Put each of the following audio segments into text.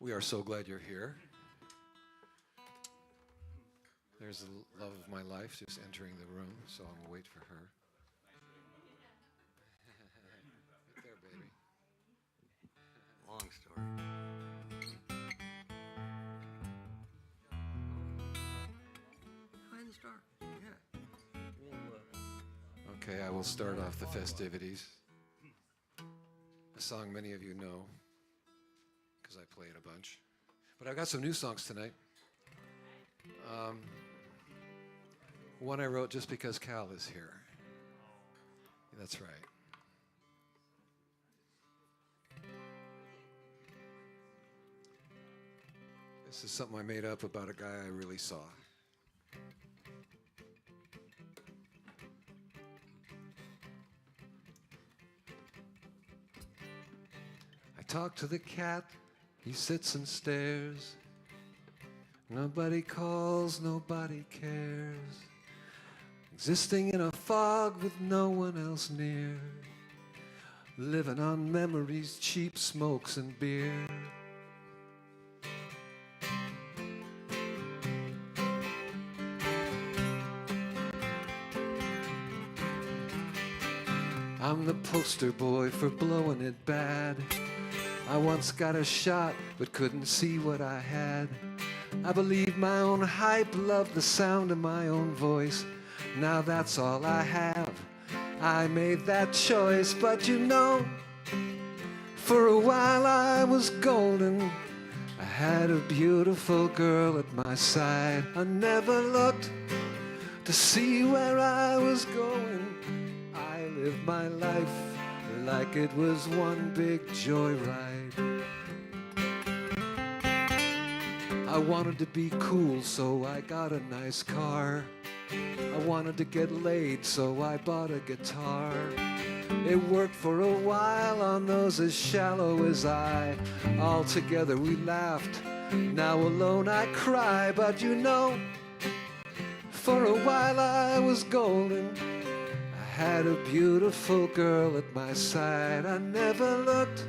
We are so glad you're here. There's the love of my life just entering the room, so I'm gonna wait for her. Right there, baby. Long story. Behind the star. Yeah. Okay, I will start off the festivities. A song many of you know, because I play it a bunch. But I've got some new songs tonight. One I wrote just because Cal is here. That's right. This is something I made up about a guy I really saw. I talk to the cat, he sits and stares. Nobody calls, nobody cares. Existing in a fog with no one else near. Living on memories, cheap smokes and beer. I'm the poster boy for blowing it bad. I once got a shot but couldn't see what I had. I believed my own hype, loved the sound of my own voice. Now that's all I have. I made that choice, but you know, for a while I was golden. I had a beautiful girl at my side. I never looked to see where I was going. I lived my life like it was one big joyride. I wanted to be cool, so I got a nice car. I wanted to get laid, so I bought a guitar. It worked for a while on those as shallow as I. All together we laughed, now alone I cry. But you know, for a while I was golden. I had a beautiful girl at my side. I never looked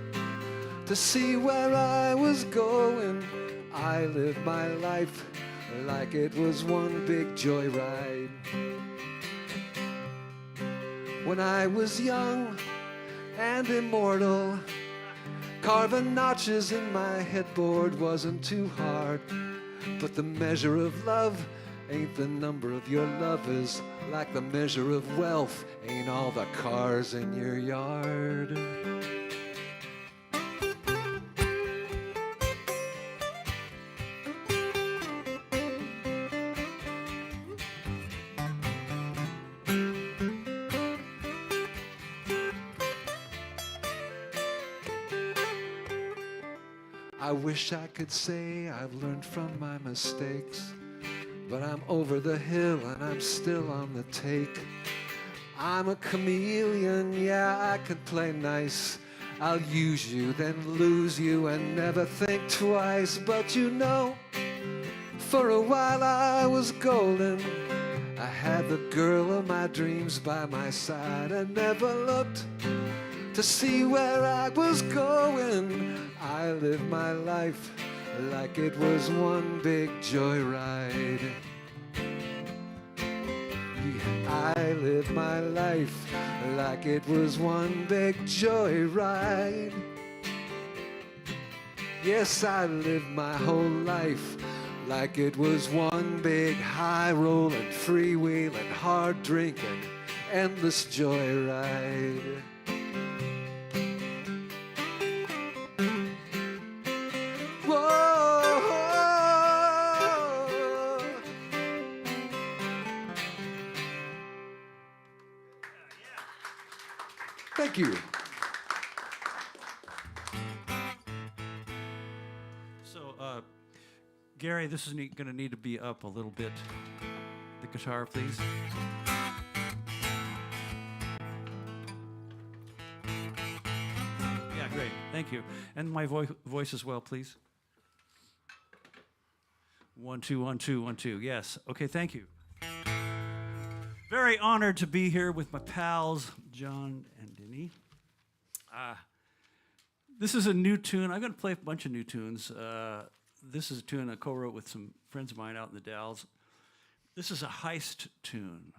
to see where I was going. I lived my life like it was one big joyride. When I was young and immortal, carving notches in my headboard wasn't too hard. But the measure of love ain't the number of your lovers, like the measure of wealth ain't all the cars in your yard. I wish I could say I've learned from my mistakes, but I'm over the hill and I'm still on the take. I'm a chameleon, yeah, I could play nice. I'll use you, then lose you and never think twice. But you know, for a while I was golden. I had the girl of my dreams by my side. I never looked to see where I was going. I lived my life like it was one big joyride. I lived my life like it was one big joyride. Yes, I lived my whole life like it was one big high rolling, freewheeling, hard drinking, endless joyride. Thank you. So, Gary, this is going to need to be up a little bit. The guitar, please. Yeah, great. Thank you. And my voice as well, please. 1, 2, 1, 2, 1, 2. Yes. Okay, thank you. Very honored to be here with my pals, John and Denny. This is a new tune. I'm going to play a bunch of new tunes. This is a tune I co-wrote with some friends of mine out in the Dalles. This is a heist tune.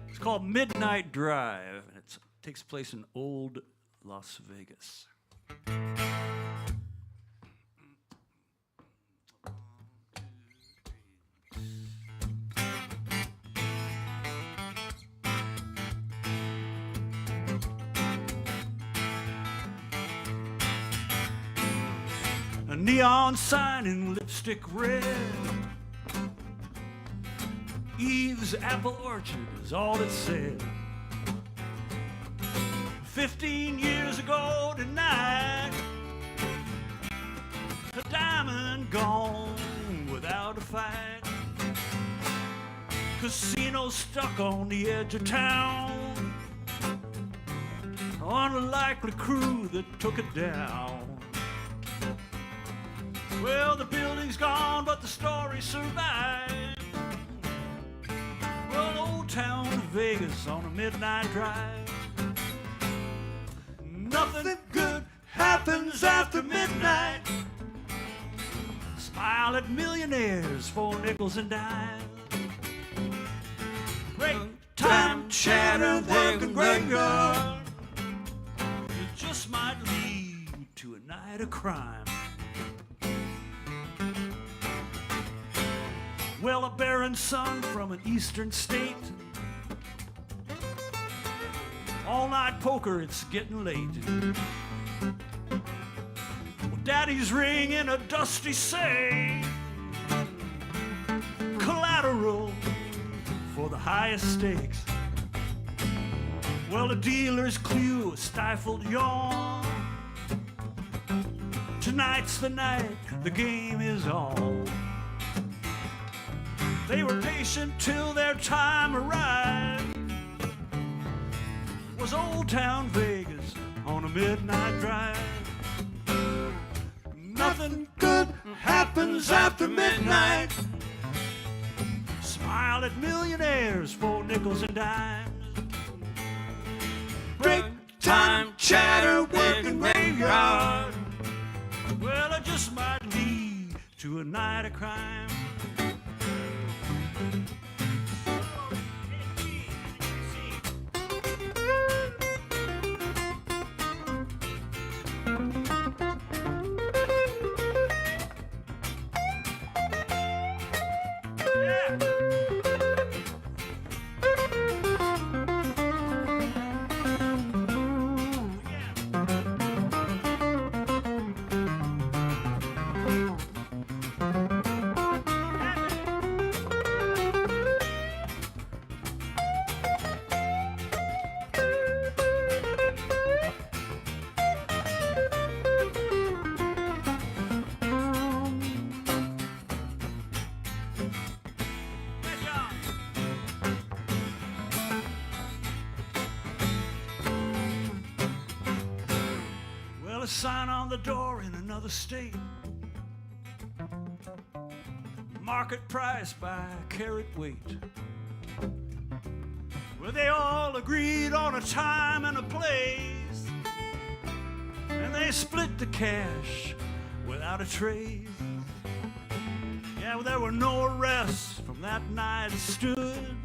It's called Midnight Drive, and it takes place in old Las Vegas. A neon sign in lipstick red. Eve's apple orchard is all it said. 15 years ago tonight, a diamond gone without a fight. Casino stuck on the edge of town. Unlikely crew that took it down. Well, the building's gone, but the story survived. Well, old town Vegas on a midnight drive. Nothing good happens after midnight. Smile at millionaires for nickels and dimes. Great time chatter, working graveyard. It just might lead to a night of crime. Well, a barren son from an eastern state. All night poker, it's getting late. Well, daddy's ring in a dusty safe. Collateral for the highest stakes. Well, the dealer's clue, a stifled yawn. Tonight's the night, the game is on. They were patient till their time arrived. Was old town Vegas on a midnight drive. Nothing good happens after midnight. Smile at millionaires for nickels and dimes. Break time chatter, working graveyard. Well, it just might lead to a night of crime. Sign on the door in another state. Market price by carat weight. Well, they all agreed on a time and a place, and they split the cash without a trace. Yeah, well, there were no arrests from that night it stood.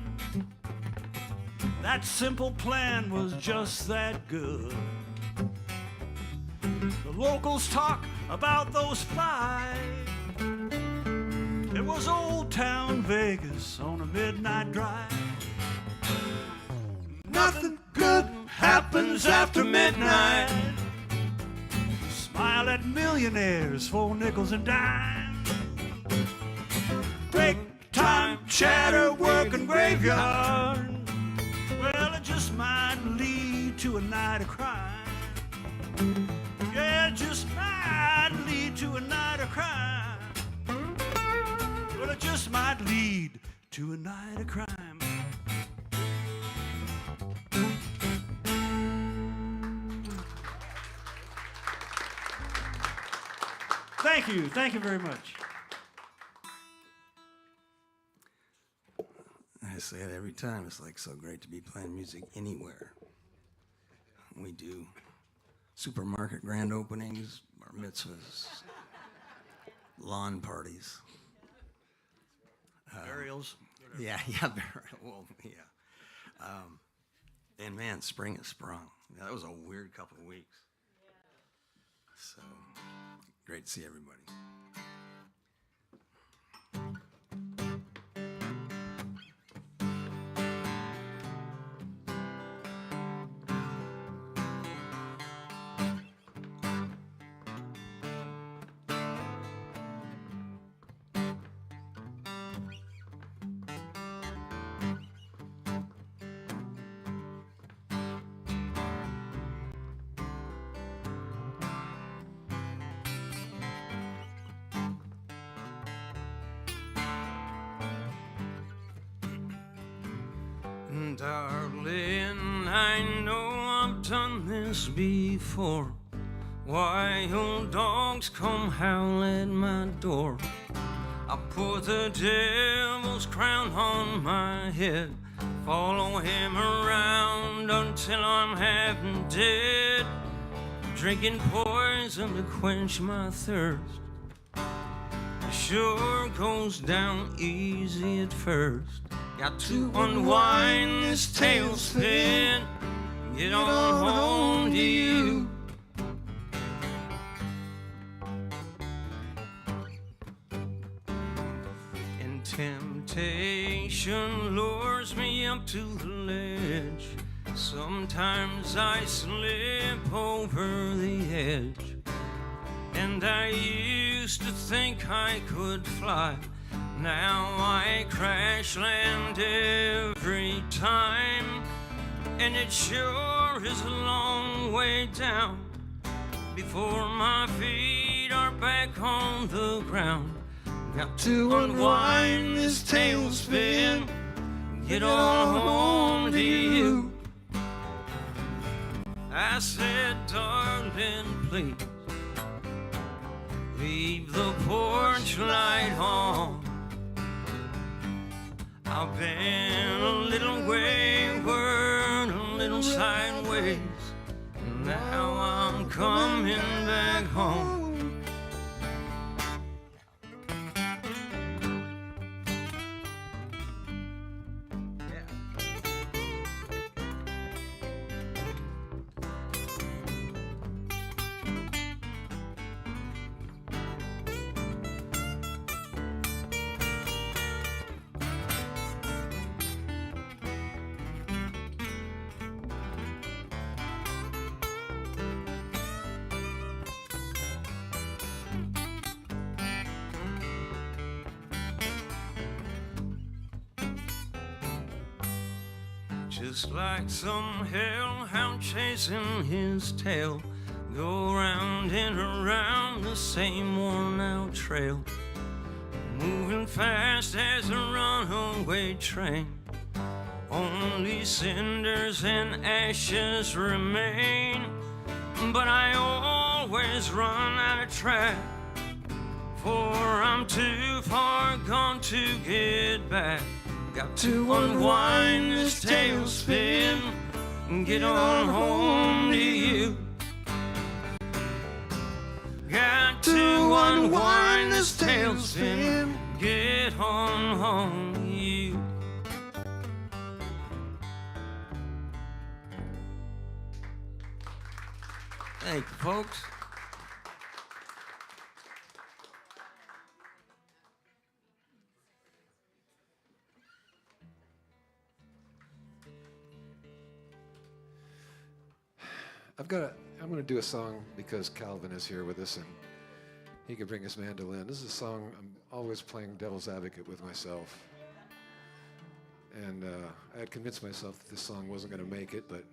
That simple plan was just that good. The locals talk about those five. It was old town Vegas on a midnight drive. Nothing good happens after midnight. Smile at millionaires for nickels and dimes. Break time chatter, working graveyard. Well, it just might lead to a night of crime. Yeah, it just might lead to a night of crime. Well, it just might lead to a night of crime. Thank you very much. I say it every time. It's like so great to be playing music anywhere. We do supermarket grand openings, bar mitzvahs, lawn parties. Burials. Yeah, well, yeah. And man, spring has sprung. Yeah, that was a weird couple of weeks. So, great to see everybody. Darling, I know I've done this before. Wild dogs come howl at my door. I put the devil's crown on my head, follow him around until I'm half dead, drinking poison to quench my thirst. It sure goes down easy at first. Got to unwind this tailspin, get on home to you. And temptation lures me up to the ledge. Sometimes I slip over the edge. And I used to think I could fly. Now I crash land every time, and it sure is a long way down before my feet are back on the ground. Got to unwind this tailspin, get on home to you. I said, darling, please leave the porch light on. I've been a little wayward, a little sideways, and now I'm coming back home. Just like some hellhound chasing his tail, go round and around the same worn-out trail, moving fast as a runaway train. Only cinders and ashes remain, but I always run out of track, for I'm too far gone to get back. Got to unwind this tailspin and get on home to you. Got to unwind this tailspin, get on home to you. Thank you, folks. I'm going to do a song because Calvin is here with us and he could bring his mandolin. This is a song I'm always playing devil's advocate with myself. And I had convinced myself that this song wasn't going to make it, but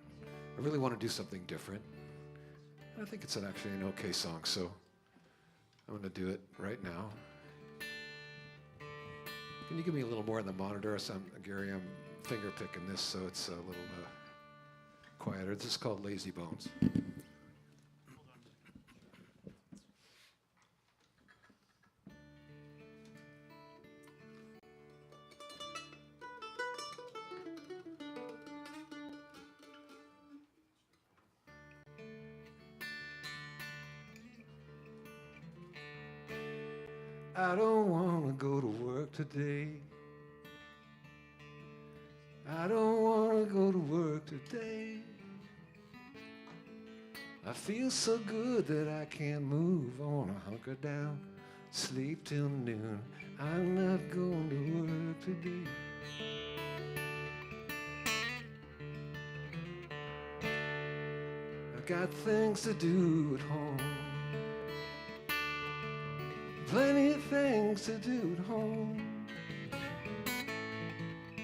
I really want to do something different. And I think it's actually an okay song, so I'm going to do it right now. Can you give me a little more on the monitor? Gary, I'm finger picking this, so it's a little quieter. This is called Lazy Bones. I don't want to go to work today. I don't want to go to work today. I feel so good that I can't move. I want to hunker down, sleep till noon. I'm not going to work today. I've got things to do at home. Plenty of things to do at home.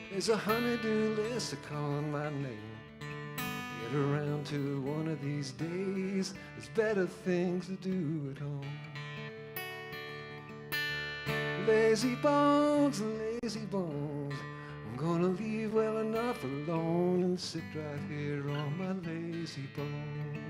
There's a honey-do list of calling my name. Get around to one of these days. There's better things to do at home. Lazy bones, lazy bones. I'm gonna leave well enough alone and sit right here on my lazy bone.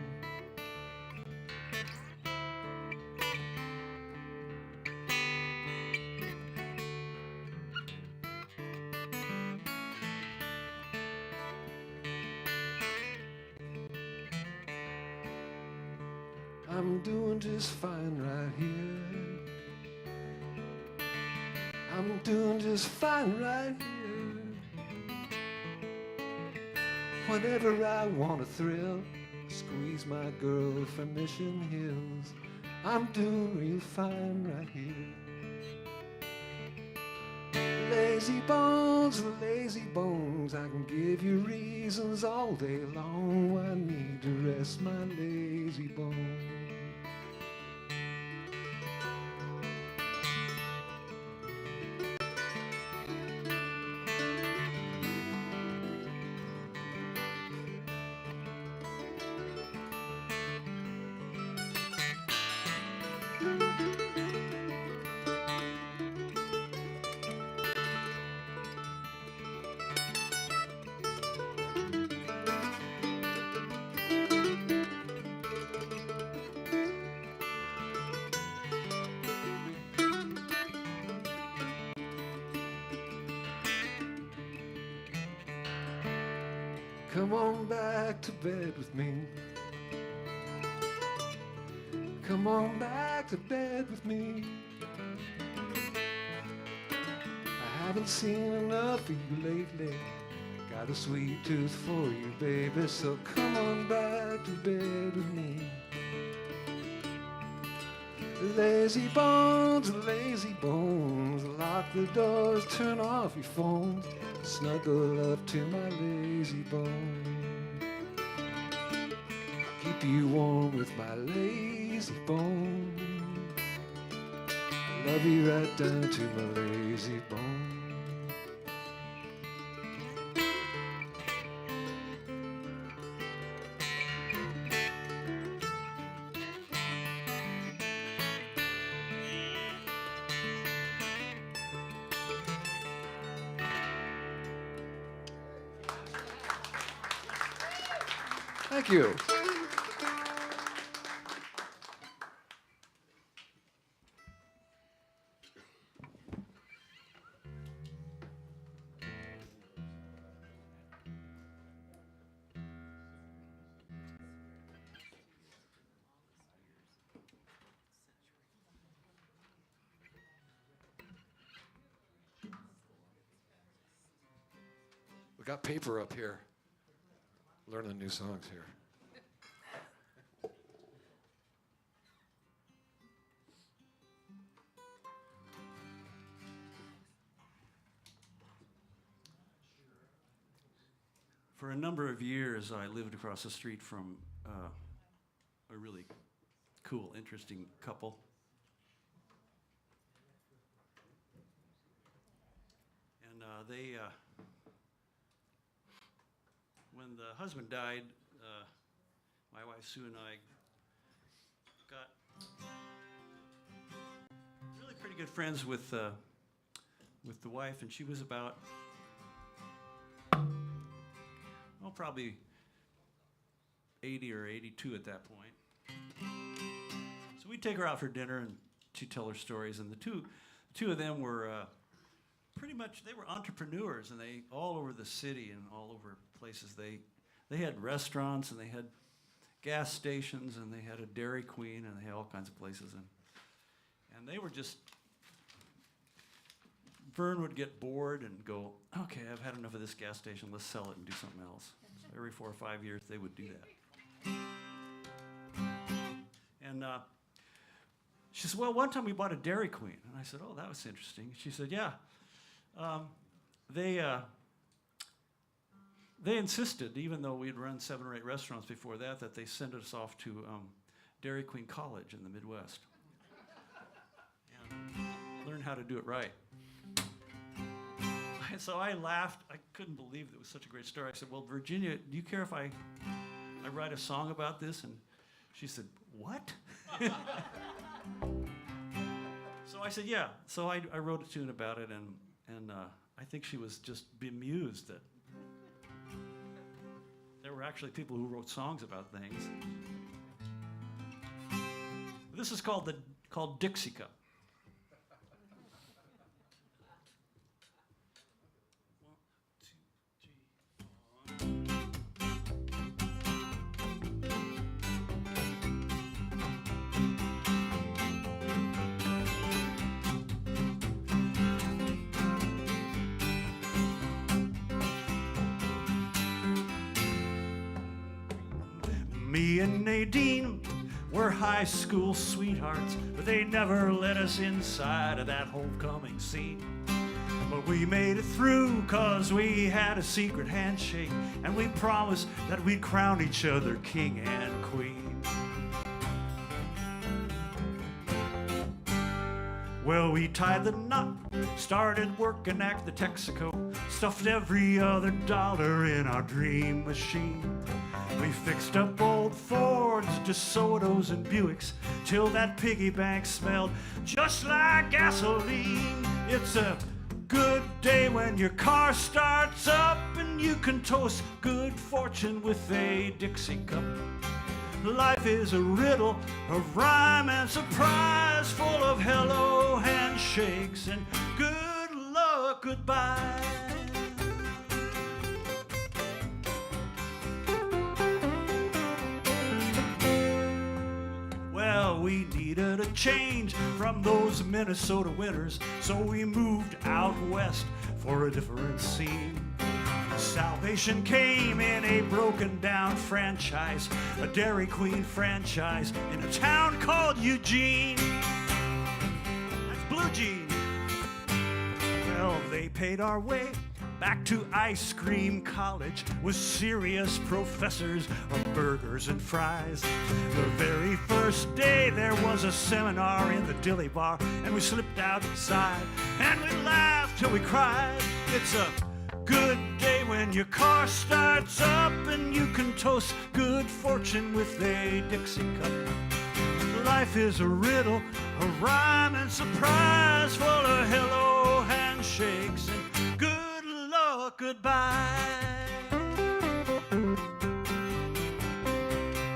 I'm doing just fine right here. I'm doing just fine right here. Whenever I want a thrill, squeeze my girl from Mission Hills. I'm doing real fine right here. Lazy bones, lazy bones, I can give you reasons all day long why I need to rest my lazy bones. Come on back to bed with me. Come on back to bed with me. I haven't seen enough of you lately. Got a sweet tooth for you, baby, so come on back to bed with me. Lazy bones, lock the doors, turn off your phones, snuggle up to my lazy bone. Keep you warm with my lazy bone. Love you right down to my lazy bone. Thank you. We got paper up here. Learning new songs here. For a number of years, I lived across the street from a really cool, interesting couple. And when the husband died, my wife Sue and I got really pretty good friends with the wife, and she was about, probably 80 or 82 at that point. So we'd take her out for dinner, and she'd tell her stories. And the two of them were pretty much, they were entrepreneurs, and they all over the city and all over places. They had restaurants, and they had gas stations, and they had a Dairy Queen, and they had all kinds of places. And they were just Vern would get bored and go, okay, I've had enough of this gas station, let's sell it and do something else. So every 4 or 5 years, they would do that. And she said, well, one time we bought a Dairy Queen. And I said, oh, that was interesting. She said, yeah. They insisted, even though we'd run 7 or 8 restaurants before that, that they send us off to Dairy Queen College in the Midwest. And learn how to do it right. So I laughed. I couldn't believe it was such a great story. I said, well, Virginia, do you care if I write a song about this? And she said, what? So I said, yeah. So I wrote a tune about it, and I think she was just bemused that there were actually people who wrote songs about things. This is called Dixie Cup. Me and Nadine were high school sweethearts, but they never let us inside of that homecoming scene. But we made it through 'cause we had a secret handshake, and we promised that we'd crown each other king and queen. Well, we tied the knot, started working at the Texaco, stuffed every other dollar in our dream machine. We fixed up old Fords, DeSotos, and Buicks till that piggy bank smelled just like gasoline. It's a good day when your car starts up and you can toast good fortune with a Dixie cup. Life is a riddle, a rhyme and surprise, full of hello handshakes and good luck goodbye. Well, we needed a change from those Minnesota winters, so we moved out west for a different scene. Salvation came in a broken down franchise, a Dairy Queen franchise in a town called Eugene. That's Blue Jean. Well, they paid our way back to ice cream college with serious professors of burgers and fries. The very first day there was a seminar in the dilly bar, and we slipped outside and we laughed till we cried. It's a good day when your car starts up and you can toast good fortune with a Dixie cup. Life is a riddle, a rhyme and surprise, full of hello handshakes and good luck goodbye.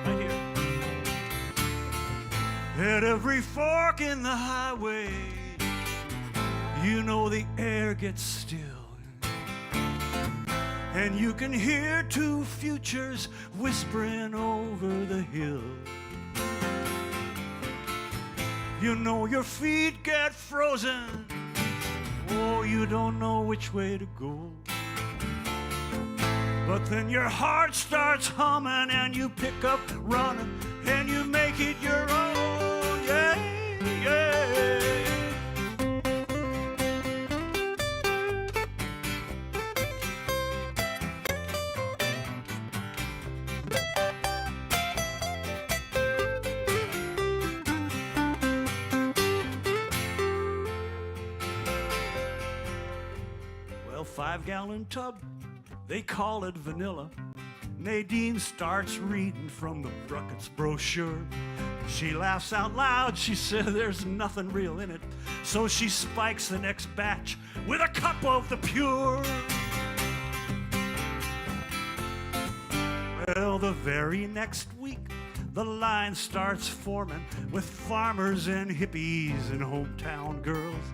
Right here. At every fork in the highway, you know the air gets still, and you can hear two futures whispering over the hill. You know your feet get frozen, oh, you don't know which way to go. But then your heart starts humming and you pick up running and you make it your own, yeah, yeah. Well, 5-gallon tub, they call it vanilla. Nadine starts reading from the Bruckets brochure. She laughs out loud, she said there's nothing real in it. So she spikes the next batch with a cup of the pure. Well, the very next week, the line starts forming with farmers and hippies and hometown girls.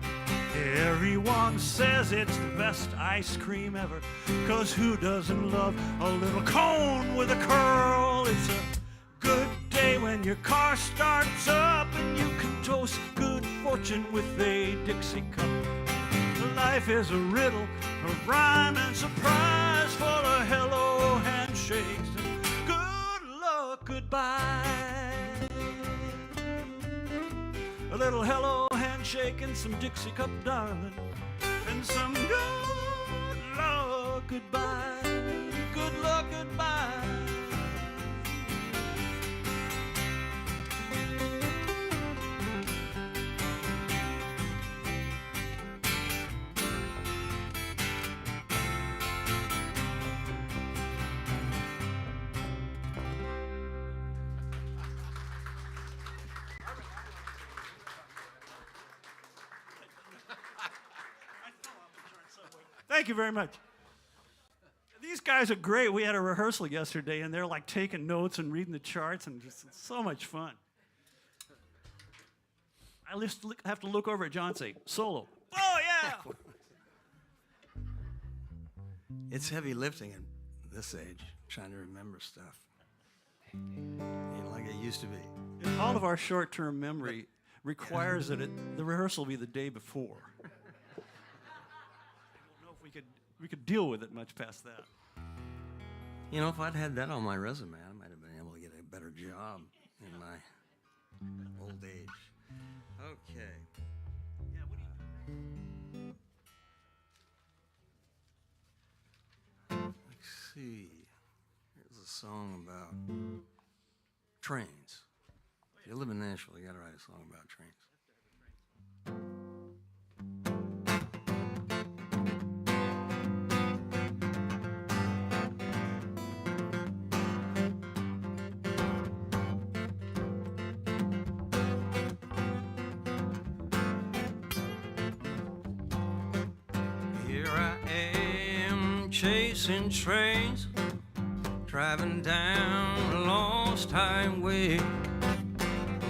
Everyone says it's the best ice cream ever, 'cause who doesn't love a little cone with a curl? It's a good day when your car starts up and you can toast good fortune with a Dixie cup. life is a riddle, a rhyme and surprise, full of hello handshakes and good luck goodbye. A little hello handshake and some Dixie cup darling, and some good luck goodbye. Good luck goodbye. Thank you very much. These guys are great. We had a rehearsal yesterday, and they're like taking notes and reading the charts, and just it's so much fun. I just have to look over at John and say, solo. Oh, yeah! It's heavy lifting at this age, trying to remember stuff. Ain't like it used to be. All of our short-term memory requires that the rehearsal be the day before. I don't know if we could deal with it much past that. You know, if I'd had that on my resume, I might have been able to get a better job in my old age. Okay. Yeah, what do you... Let's see. Here's a song about trains. If you live in Nashville, you gotta write a song about trains. Chasing trains, driving down a lost highway,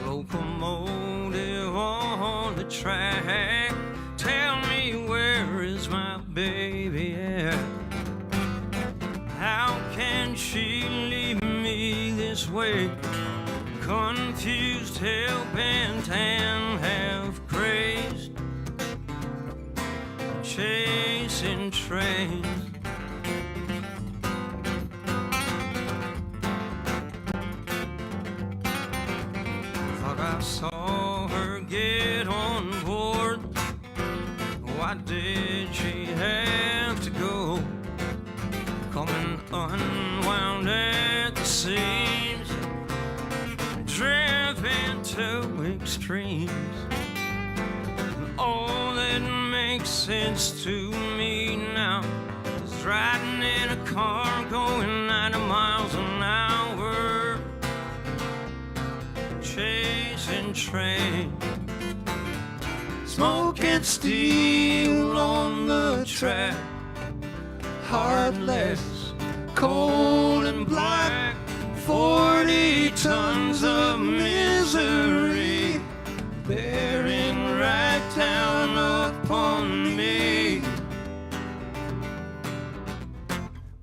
locomotive on the track. Tell me, where is my baby at? How can she leave me this way? Confused, hell-bent, and half crazed, chasing trains. I saw her get on board. Why did she have to go? Coming unwound at the seams, driven to extremes. And all that makes sense to me now is riding in a car going 90 miles an hour, chasing train, smoke and steel on the track, heartless, cold and black, 40 tons of misery bearing right down upon me.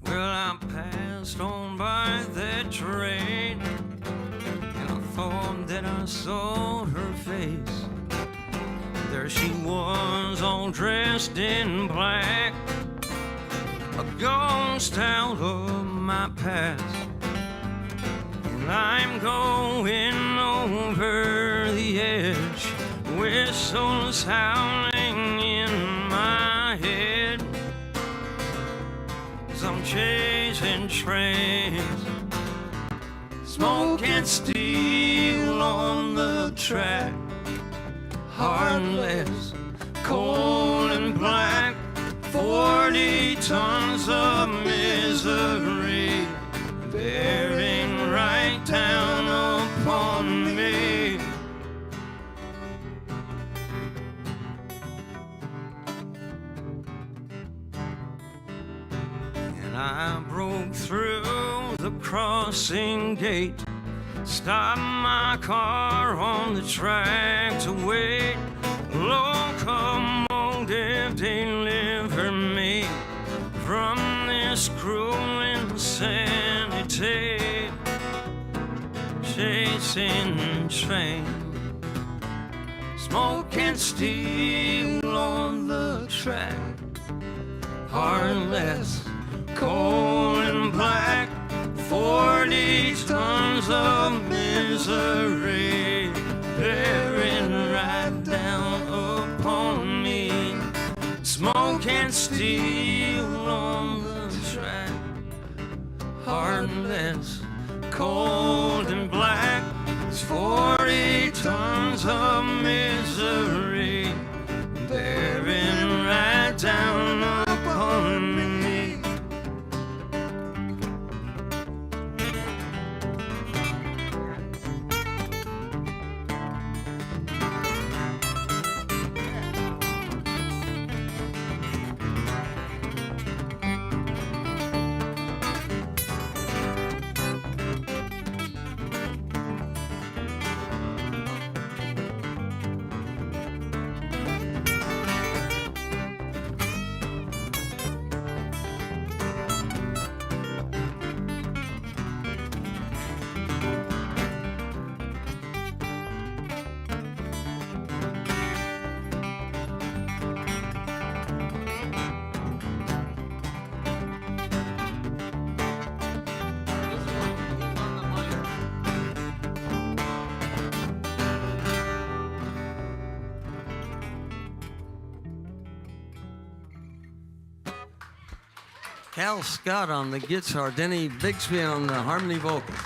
Well, I passed on by that train, thought that I saw her face. There she was, all dressed in black, a ghost out of my past. And I'm going over the edge, whistles howling in my head, 'cause I'm chasing trains, smoke and steel on the track, heartless, cold and black, 40 tons of misery bearing right down upon me. And I broke through the crossing gate, stopped my car on the track to wait. Locomotive deliver me from this cruel insanity, chasing train, smoke and steel on the track. Heartless, cold and black, 40 tons of misery bearing right down upon me. Smoke and steel on the track. Heartless, cold and black, it's 40 tons of misery bearing right down upon me. Cal Scott on the guitar, Denny Bixby on the harmony vocals.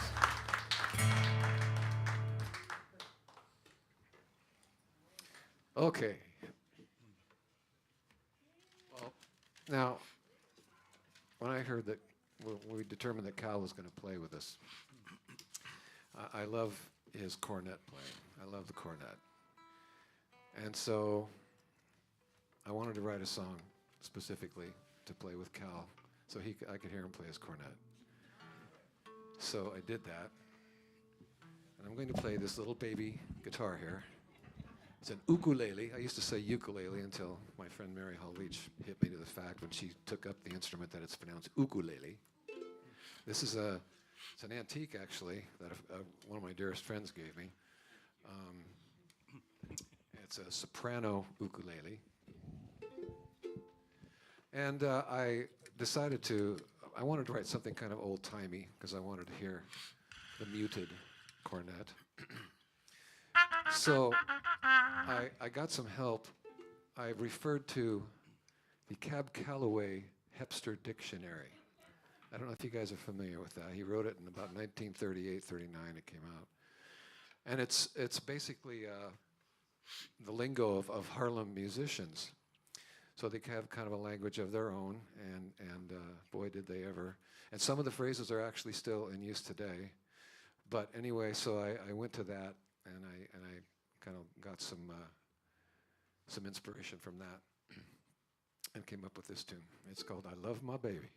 Okay. Well, now, when I heard that we determined that Cal was going to play with us, I love his cornet playing. I love the cornet. And so I wanted to write a song specifically to play with Cal so I could hear him play his cornet. So I did that. And I'm going to play this little baby guitar here. It's an ukulele. I used to say ukulele until my friend Mary Hall Leach hit me to the fact when she took up the instrument that it's pronounced ukulele. This is it's an antique, actually, that one of my dearest friends gave me. It's a soprano ukulele. And I decided I wanted to write something kind of old-timey because I wanted to hear the muted cornet. So I got some help. I referred to the Cab Calloway Hepster Dictionary. I don't know if you guys are familiar with that. He wrote it in about 1938, 39 it came out. And it's basically the lingo of Harlem musicians. So they have kind of a language of their own, and boy, did they ever. And some of the phrases are actually still in use today. But anyway, so I went to that, and I kind of got some inspiration from that, and came up with this tune. It's called "I Love My Baby."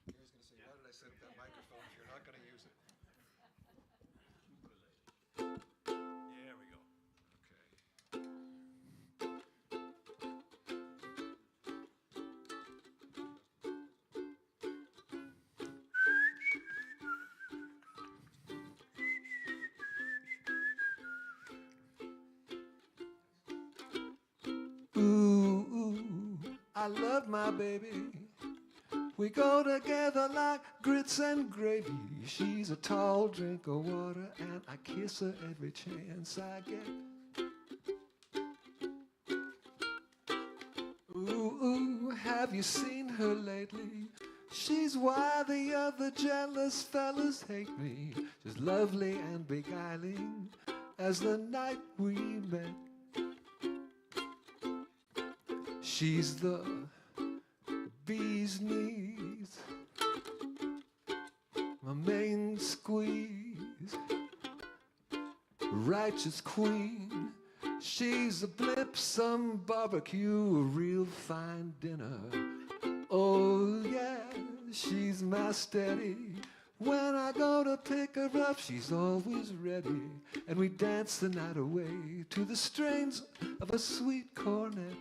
Gary's gonna say, "Why did I set up that microphone if you're not gonna use it?" There we go. Ooh, ooh, I love my baby. We go together like grits and gravy. She's a tall drink of water, and I kiss her every chance I get. Ooh, ooh, have you seen her lately? She's why the other jealous fellas hate me. She's lovely and beguiling as the night we met. She's the bee's knees, my main squeeze, righteous queen. She's a blip, some barbecue, a real fine dinner. Oh yeah, she's my steady. When I go to pick her up, she's always ready. And we dance the night away to the strains of a sweet cornet.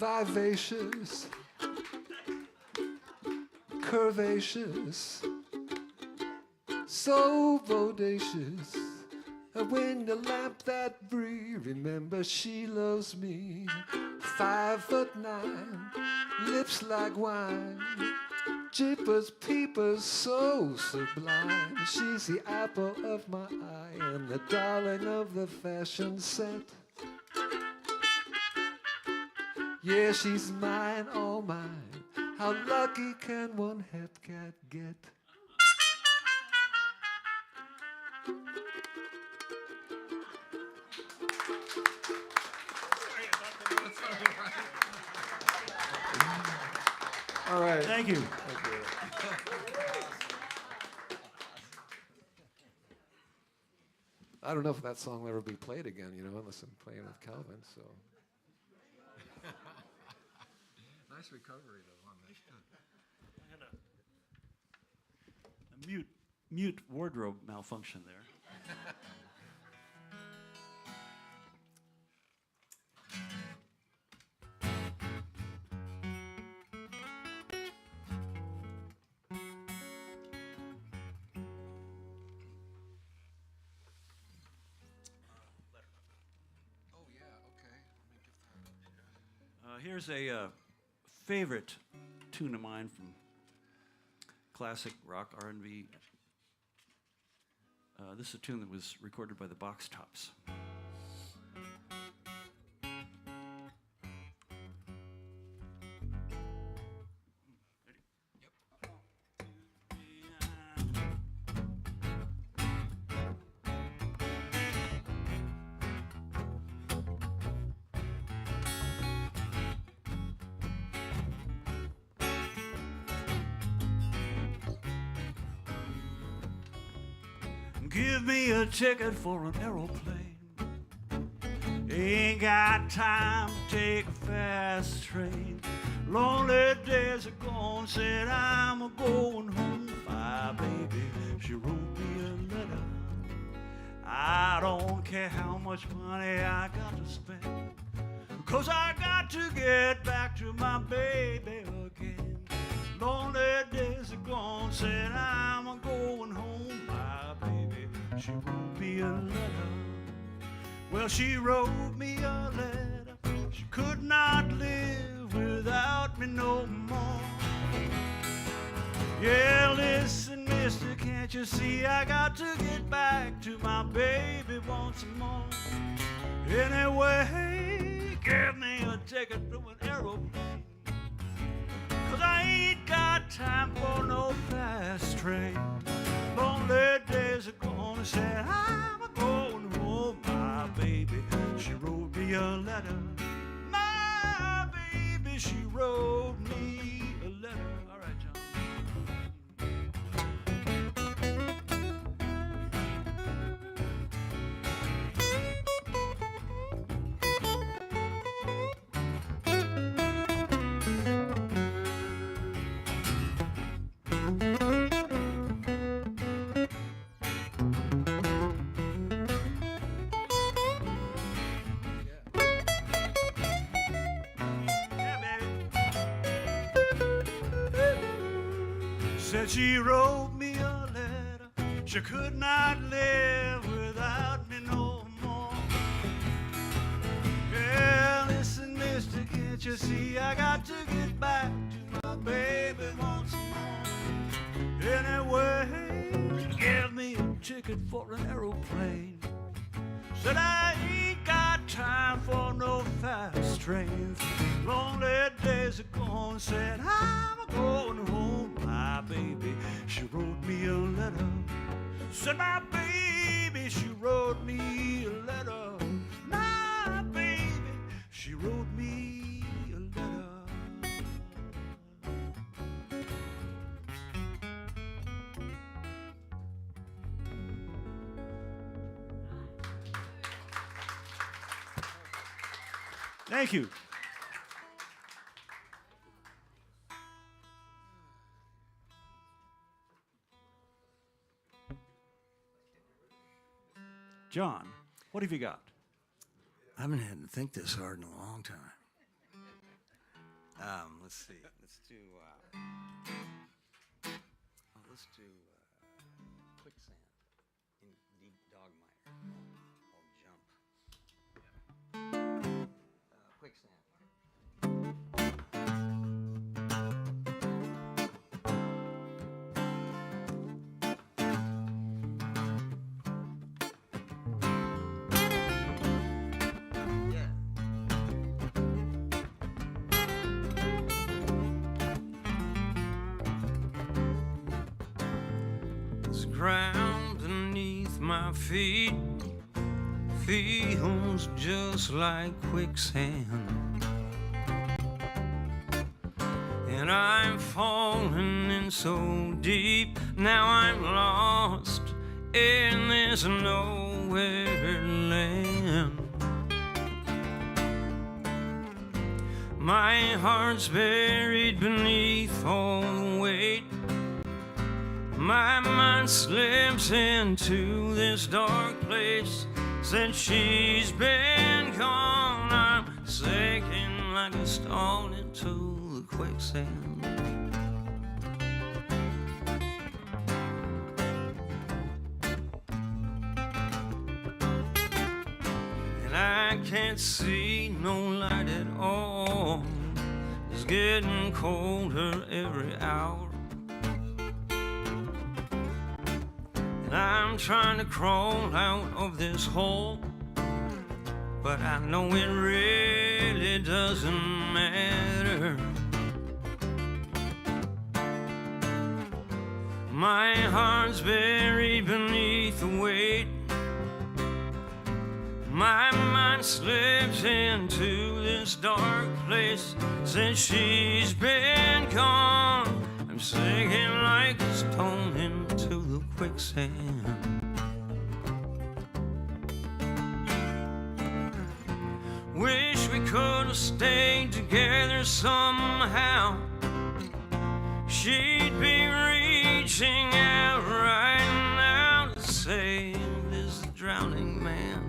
vivacious, curvaceous, so bodacious. When the lamp that bree, remember she loves me. 5'9", lips like wine, jeepers peepers so sublime. She's the apple of my eye and the darling of the fashion set. Yeah, she's mine, all mine. How lucky can one hep cat get? All right. Thank you. I don't know if that song will ever be played again, you know, unless I'm playing with Calvin, so. Nice recovery, though, on that. A mute wardrobe malfunction there. Here's a favorite tune of mine from classic rock R&B. This is a tune that was recorded by the Box Tops. Give me a ticket for an aeroplane. Ain't got time to take a fast train. Lonely days are gone, said I'm a-going home. My baby, she wrote me a letter. I don't care how much money I got to spend, 'cause I got to get back to my baby again. Lonely days are gone, said I'm a-going home. My baby, she wrote me a letter. Well, she wrote me a letter. She could not live without me no more. Yeah, listen, mister, can't you see I got to get back to my baby once more? Anyway, give me a ticket to an aeroplane, 'cause I ain't got time for no fast train. Lonely days are gone, said I'm a-going home. My baby, she wrote me a letter. My baby, she wrote me a letter. All right, John. Said she wrote me a letter. She could not live without me no more. Yeah, listen, mister, can't you see I got to get back to my baby once more? Anyway, give me a ticket for an aeroplane. Said I ain't got time for no fast trains. Lonely days are gone, said I'm a-going home. My baby, she wrote me a letter. Said my baby, she wrote me a letter. My baby, she wrote me a letter. Thank you. John, what have you got? I haven't had to think this hard in a long time. Let's see. Let's do quicksand in deep dog mire. I'll jump. Quicksand. Ground beneath my feet feels just like quicksand, and I'm falling in so deep. Now I'm lost in this nowhere land. My heart's buried beneath all the weight. My mind slips into this dark place. Since she's been gone, I'm sinking like a stone into the quicksand. And I can't see no light at all. It's getting colder every hour. I'm trying to crawl out of this hole, but I know it really doesn't matter. My heart's buried beneath the weight. My mind slips into this dark place. Since she's been gone, I'm sinking like a stone into the quicksand. Wish we could have stayed together somehow. She'd be reaching out right now to save this drowning man.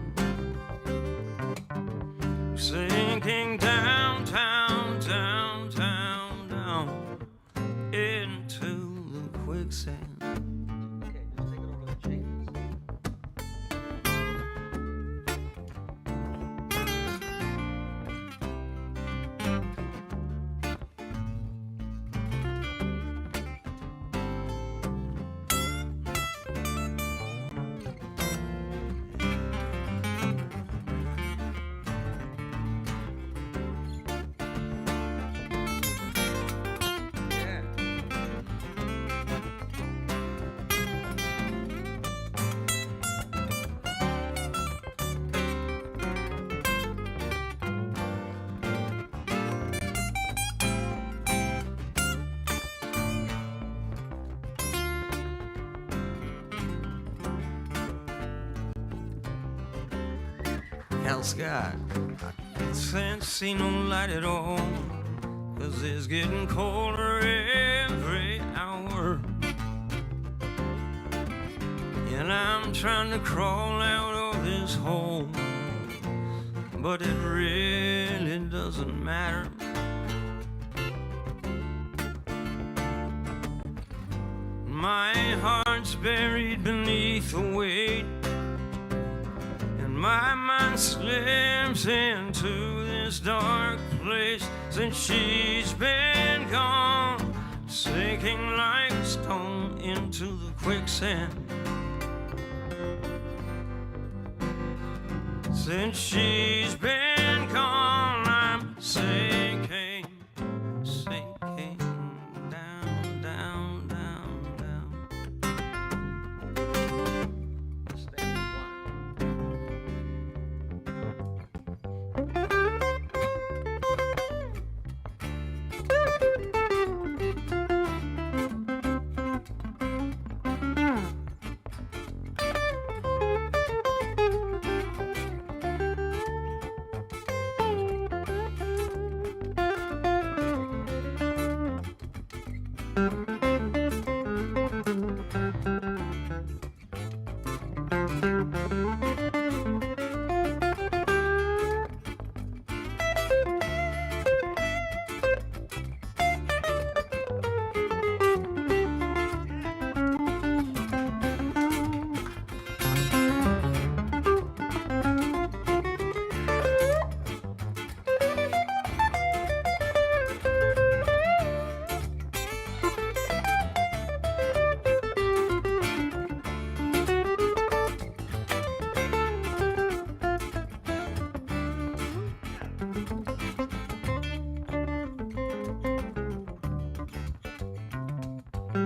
Sinking down, down, down, down, down into the quicksand. Okay, just take it over the changes. Hell, Scott. Can't see no light at all, 'cause it's getting colder every hour. And I'm trying to crawl out of this hole, but it really doesn't matter. My heart's buried beneath the weight, and my mind slips into this dark place. Since she's been gone, sinking like a stone into the quicksand. Since she's been gone, I'm sinking, sinking down, down, down, down. All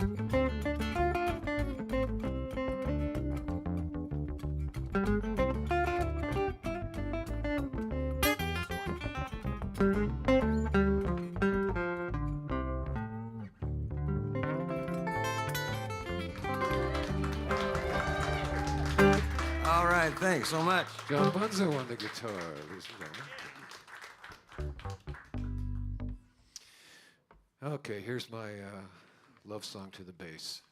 right, thanks so much. John Bunzow on the guitar, ladies and gentlemen. Okay, here's my love song to the bass.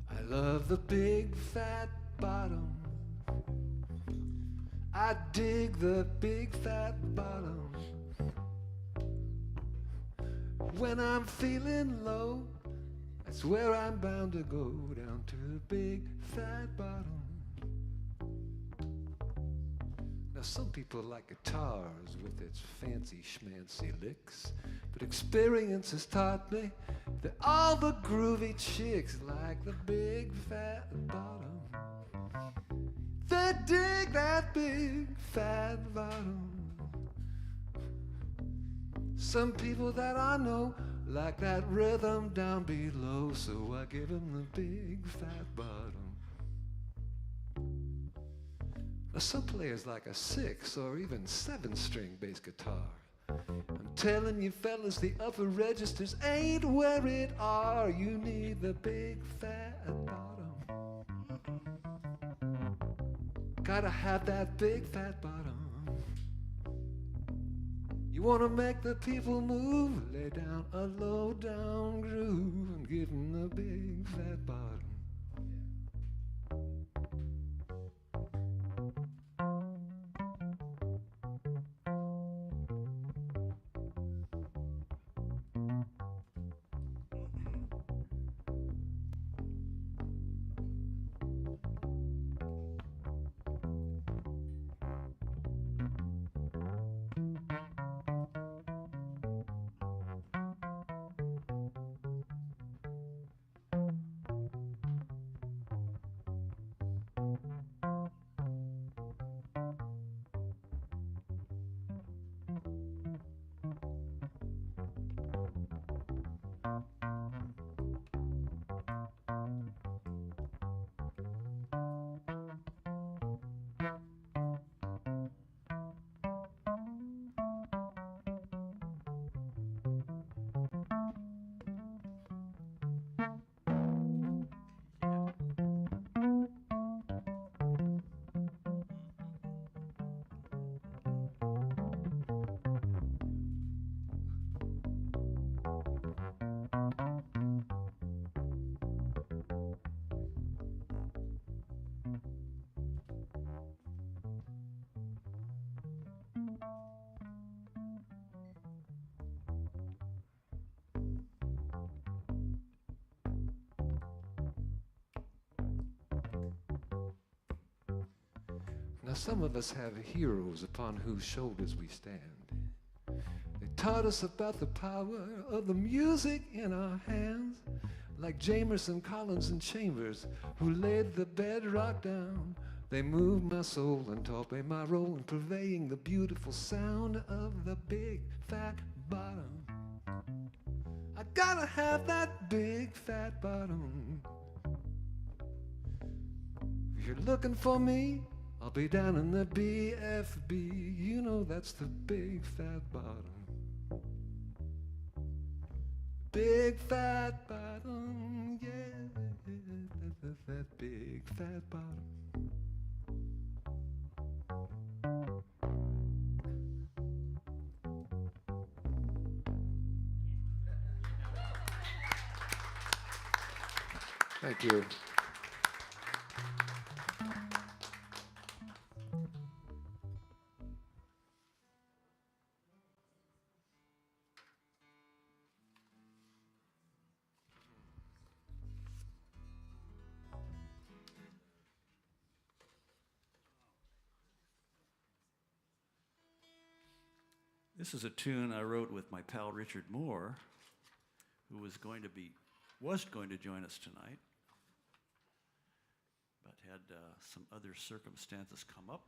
I love the big fat bottom. I dig the big fat bottom. When I'm feeling low, that's where I'm bound to go, down to the big fat bottom. Now some people like guitars with its fancy schmancy licks, but experience has taught me that all the groovy chicks like the big fat bottom. They dig that big fat bottom. Some people that I know like that rhythm down below, so I give them the big fat bottom. Now some players like a 6 or even 7-string bass guitar. I'm telling you fellas, the upper registers ain't where it are. You need the big fat bottom. Gotta have that big fat bottom. You wanna make the people move, lay down a low down groove and give them the big fat bottom. Now some of us have heroes upon whose shoulders we stand. They taught us about the power of the music in our hands, like Jamerson, Collins, and Chambers, who laid the bedrock down. They moved my soul and taught me my role in purveying the beautiful sound of the big fat bottom. I gotta have that big fat bottom. If you're looking for me, I'll be down in the BFB. You know that's the big fat bottom. Big fat bottom, yeah, that big fat bottom. Thank you. This is a tune I wrote with my pal Richard Moore who was going to join us tonight, but had some other circumstances come up.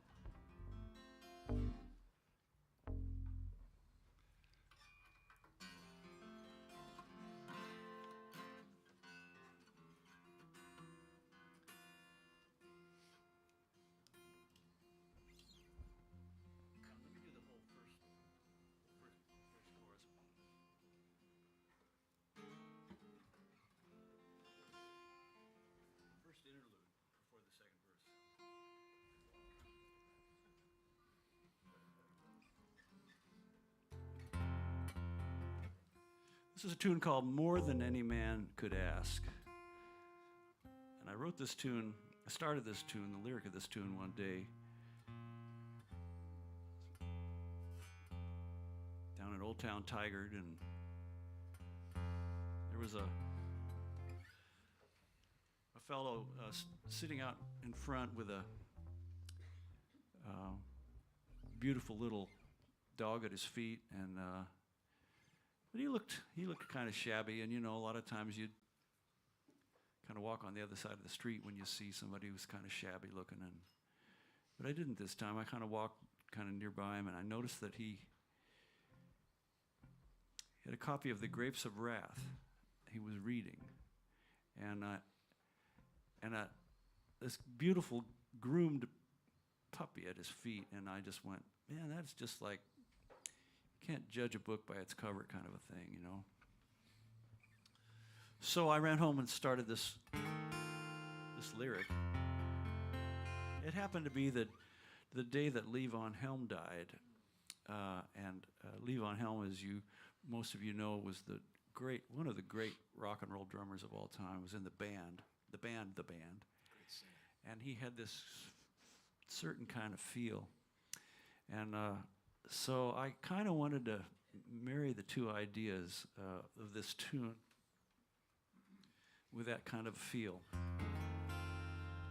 Let me do the whole first chorus. First interlude before the second verse. This is a tune called More Than Any Man Could Ask. And I wrote this tune, I started this tune, the lyric of this tune one day down at Old Town Tigard, and there was a fellow sitting out in front with a beautiful little dog at his feet, and but he looked kind of shabby, and a lot of times you'd kind of walk on the other side of the street when you see somebody who's kind of shabby looking, but I didn't this time. I kind of walked kind of nearby him, and I noticed that he had a copy of The Grapes of Wrath he was reading, and this beautiful groomed puppy at his feet, and I just went, man, that's just like, you can't judge a book by its cover kind of a thing, So I ran home and started this lyric. It happened to be that the day that Levon Helm died, and Levon Helm, as most of you know, was one of the great rock and roll drummers of all time. Was in the band. And he had this certain kind of feel. And so I kind of wanted to marry the two ideas of this tune with that kind of feel.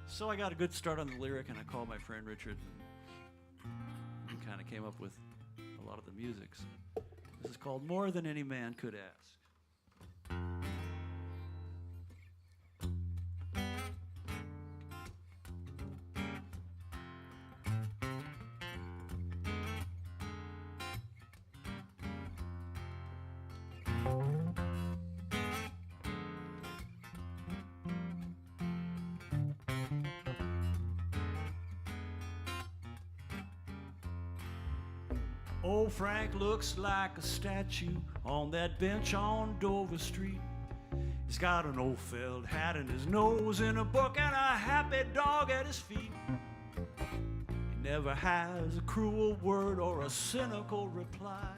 So I got a good start on the lyric, and I called my friend Richard, and kind of came up with a lot of the music. This is called More Than Any Man Could Ask. Old Frank looks like a statue on that bench on Dover Street. He's got an old felt hat and his nose in a book and a happy dog at his feet. He never has a cruel word or a cynical reply.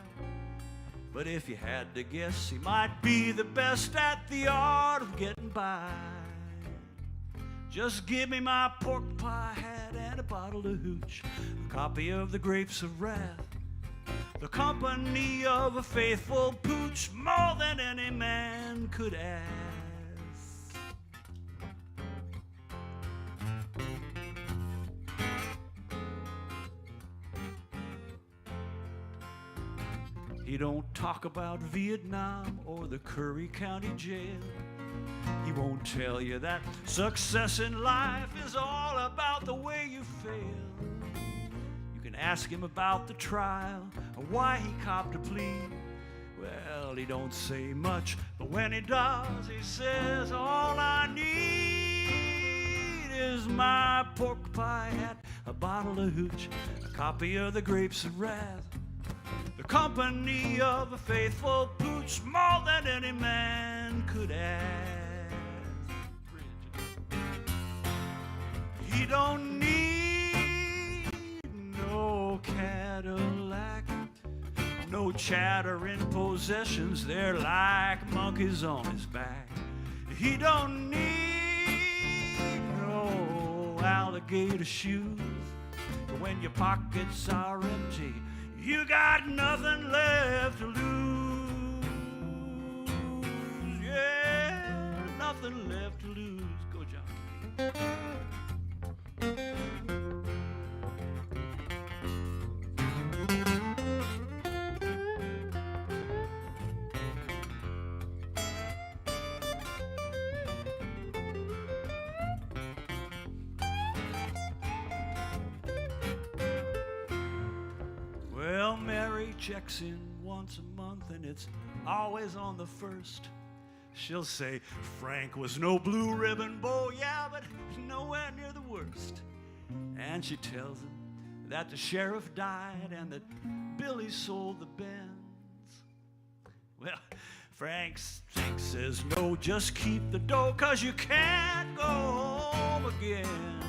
But if you had to guess, he might be the best at the art of getting by. Just give me my pork pie hat and a bottle of hooch, a copy of The Grapes of Wrath, the company of a faithful pooch, more than any man could ask. He don't talk about Vietnam or the Curry County Jail. He won't tell you that success in life is all about the way you fail. You can ask him about the trial or why he copped a plea. Well, he don't say much, but when he does, he says, all I need is my pork pie hat, a bottle of hooch, a copy of The Grapes of Wrath, the company of a faithful pooch, more than any man could ask. He don't need no Cadillac, no chattering possessions, they're like monkeys on his back. He don't need no alligator shoes, but when your pockets are empty, you got nothing left to lose. Yeah, nothing left to lose. Go, John. checks in once a month, and it's always on the first. She'll say, Frank was no blue ribbon boy, yeah, but nowhere near the worst. And she tells him that the sheriff died and that Billy sold the Benz. Well, Frank says, no, just keep the dough, 'cause you can't go home again.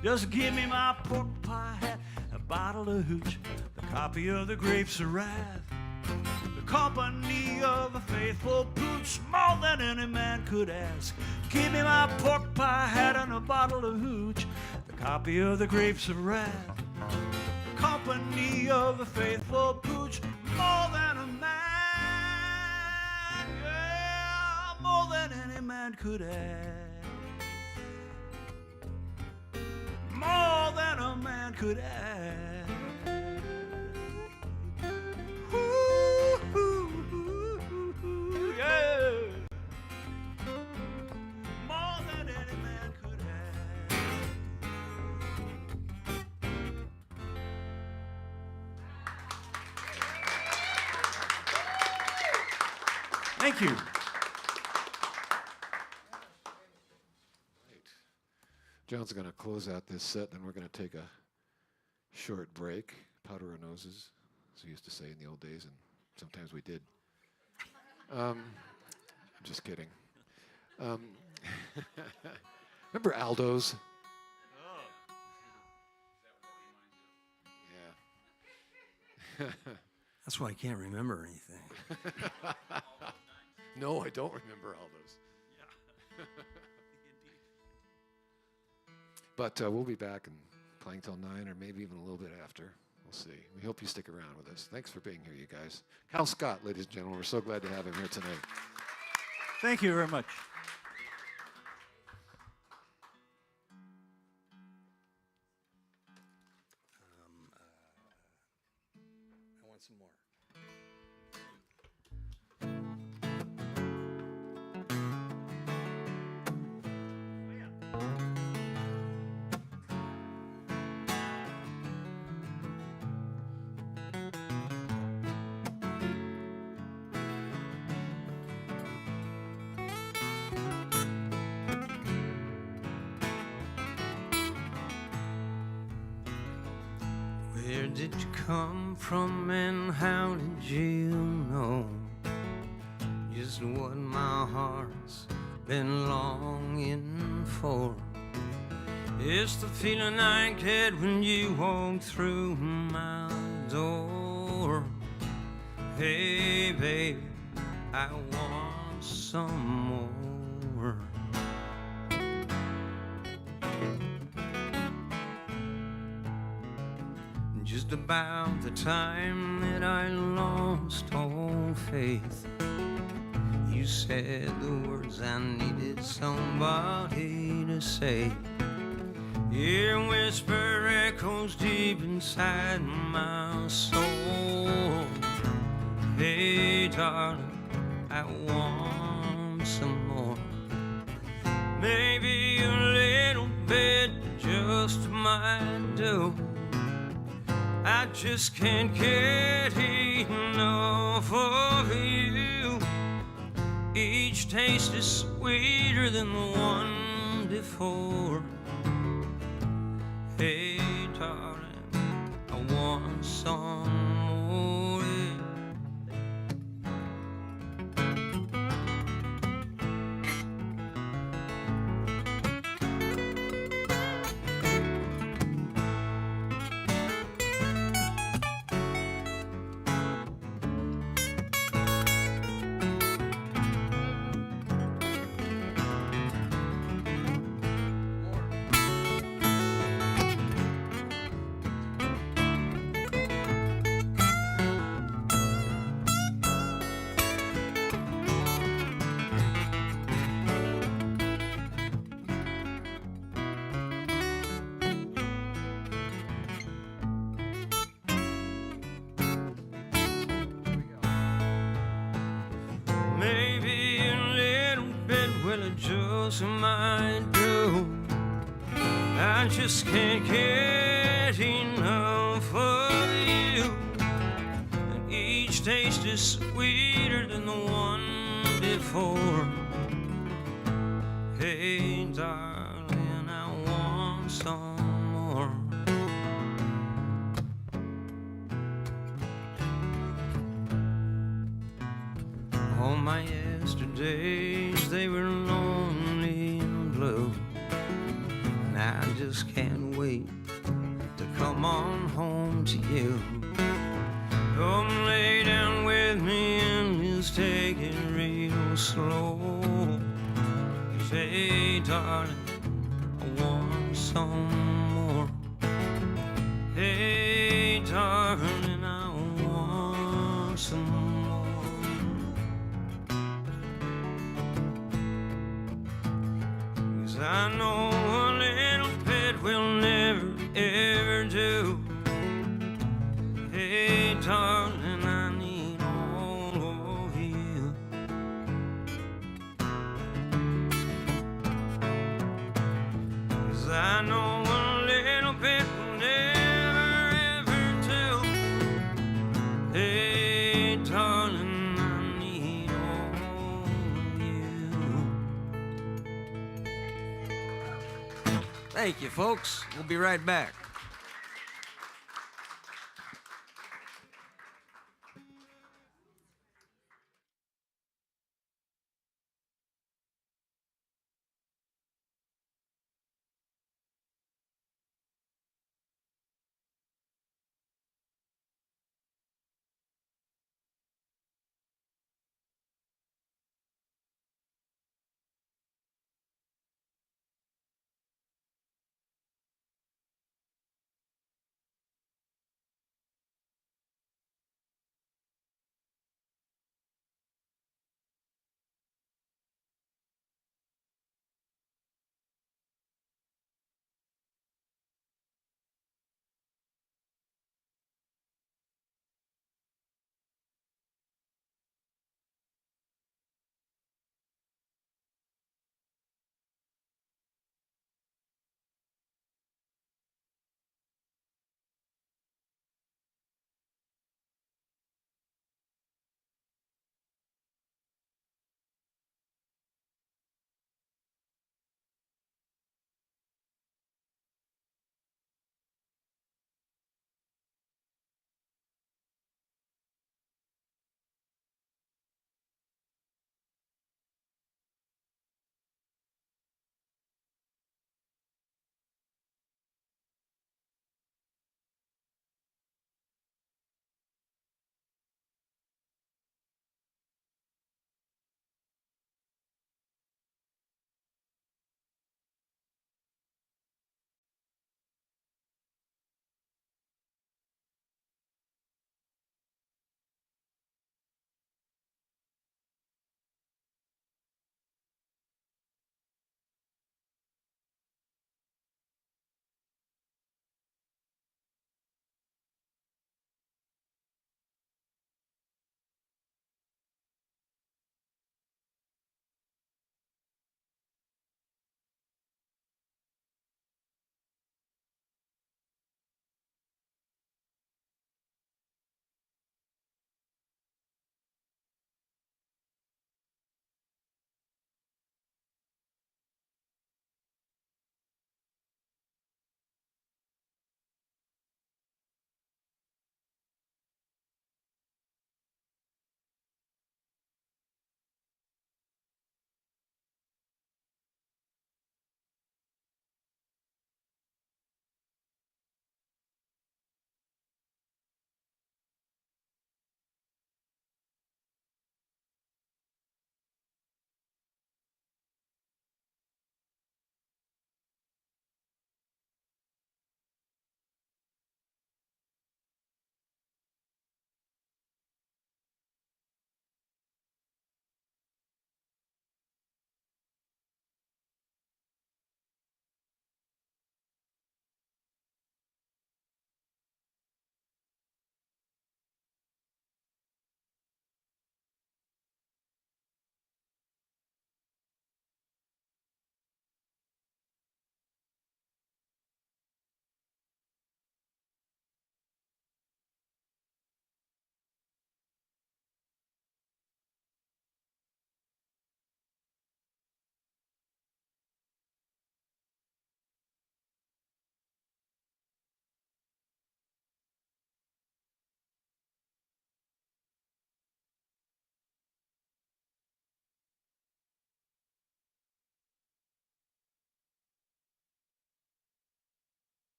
Just give me my pork pie hat, a bottle of hooch, the copy of the Grapes of Wrath, the company of a faithful pooch, more than any man could ask. Give me my pork pie hat and a bottle of hooch, the copy of the Grapes of Wrath, the company of a faithful pooch, more than a man, yeah, more than any man could ask. More than a man could ask. Ooh, ooh, ooh, ooh, yeah. More than any man could ask. Thank you. John's going to close out this set, then we're going to take a short break. Powder our noses, as we used to say in the old days, and sometimes we did. I'm just kidding. Remember Aldo's? Yeah. That's why I can't remember anything. No, I don't remember Aldo's. But we'll be back and playing till 9 or maybe even a little bit after. We'll see. We hope you stick around with us. Thanks for being here, you guys. Cal Scott, ladies and gentlemen. We're so glad to have him here tonight. Thank you very much. I want some more. Where did you come from and how did you know just what my heart's been longing for? It's the feeling I get when you walk through my door. Hey, baby, I want some more. Just about the time that I lost all faith, you said the words I needed somebody to say. Your whisper echoes deep inside my soul. Hey, darling, I want some more. Maybe a little bit just might do. I just can't get enough of you. Each taste is sweeter than the one before. Hey, darling, I want some more. Maybe a little bit will it just might do. I just can't get enough of you. And Each taste is sweeter than the one before. Hey, darling, I want some more. All my yesterdays, they were lonely and blue, and I just can't wait to come on home to you. Come lay down with me and just take it real slow. 'Cause hey, darling, I want some more. Hey, darling, I want some more. 'Cause I know a little bit will never ever do. Hey, darling, I need all of you. 'Cause I know a little bit will never ever do. Hey, darling, I need all of you. Thank you, folks. We'll be right back.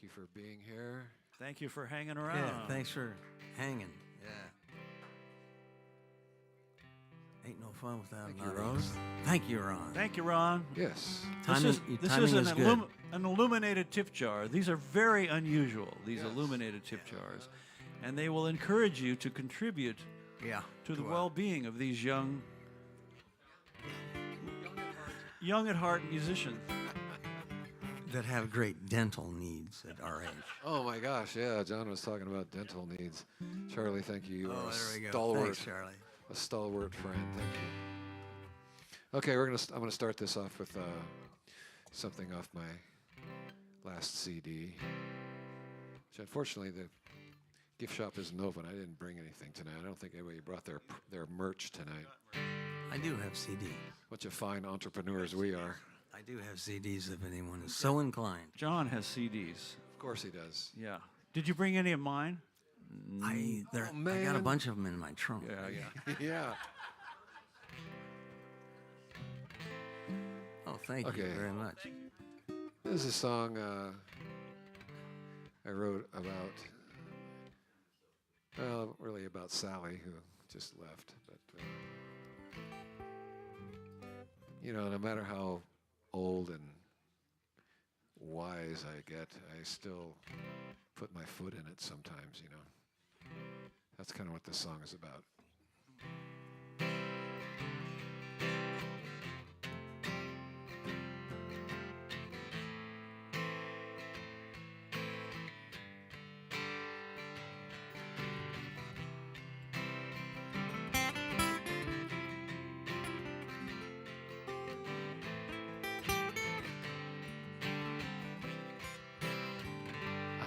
Thank you for being here. Thank you for hanging around. Yeah, thanks for hanging. Yeah. Ain't no fun without Thank an you, audience. Thank you, Ron. Thank you, Ron. Yes. Timing, This timing is is good. an illuminated tip jar. These are very unusual, these Yes. illuminated tip jars. And they will encourage you to contribute Yeah. to the well-being of these young at heart musicians. that have great dental needs at our age. Oh my gosh, yeah. John was talking about dental needs. Charlie, thank you. You are a there we go. stalwart, Thanks, Charlie. a stalwart friend. Thank you. Okay, I'm gonna start this off with something off my last CD. Which unfortunately the gift shop isn't open. I didn't bring anything tonight. I don't think anybody brought their merch tonight. I do have CDs. Bunch of fine entrepreneurs we are. I do have CDs if anyone is so inclined. John has CDs. Of course he does. Yeah. Did you bring any of mine? I got a man. bunch of them in my trunk. Yeah. Yeah. Oh, thank you Okay. very much. This is a song I wrote about, well, really about Sally, who just left. But, you know, no matter how old and wise I get, I still put my foot in it sometimes, you know. That's kind of what this song is about.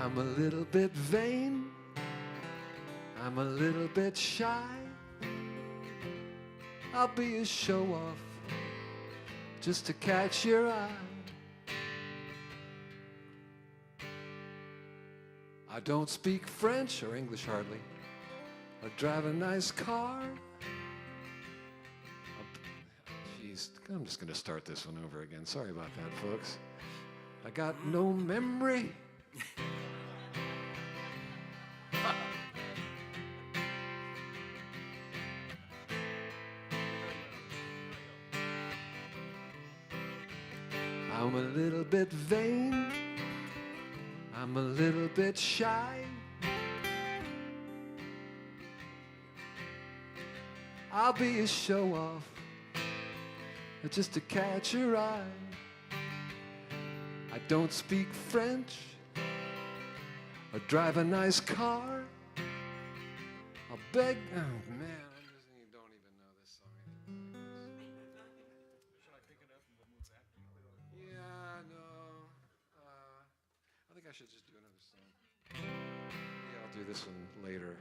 I'm a little bit vain, I'm a little bit shy. I'll be a show-off just to catch your eye. I don't speak French or English hardly. I drive a nice car. Jeez, I'm just gonna start this one over again. Sorry about that, folks. I got no memory. I'm a little bit vain, I'm a little bit shy. I'll be a show-off just to catch your eye. I don't speak French or drive a nice car. I'll beg, oh man, you don't even know this song anymore. Should I pick it up and we'll move back? Yeah, no. I think I should just do another song. Yeah, I'll do this one later.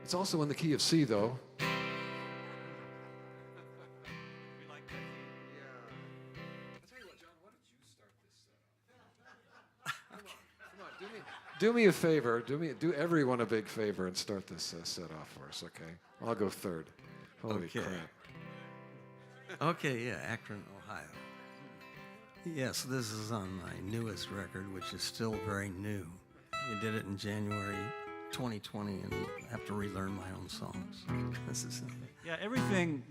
It's also in the key of C, though. Yeah. I'll tell you what, John, why don't you start this set off? Come on, do me a favor. Do everyone a big favor and start this set off for us, okay? I'll go third. Holy Okay. crap. Okay, yeah, Akron, Ohio. Yes, this is on my newest record, which is still very new. I did it in January 2020, and I have to relearn my own songs. This is Yeah, everything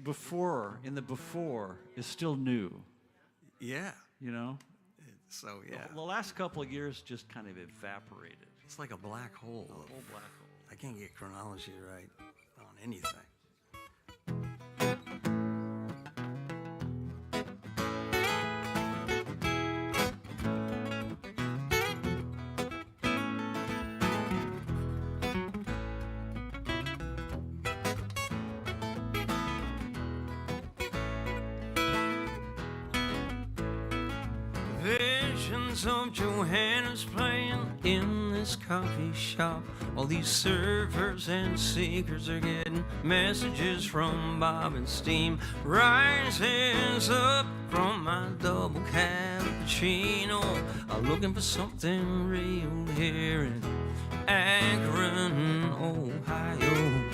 in the before is still new, yeah. you know? So yeah, The last couple of years just kind of evaporated. it's like a black hole. A whole black hole. I can't get chronology right on anything. Visions of Johanna's playing in this coffee shop. All these servers and seekers are getting messages from Bob and Steam. Rises up from my double cappuccino, looking for something real here in Akron, Ohio.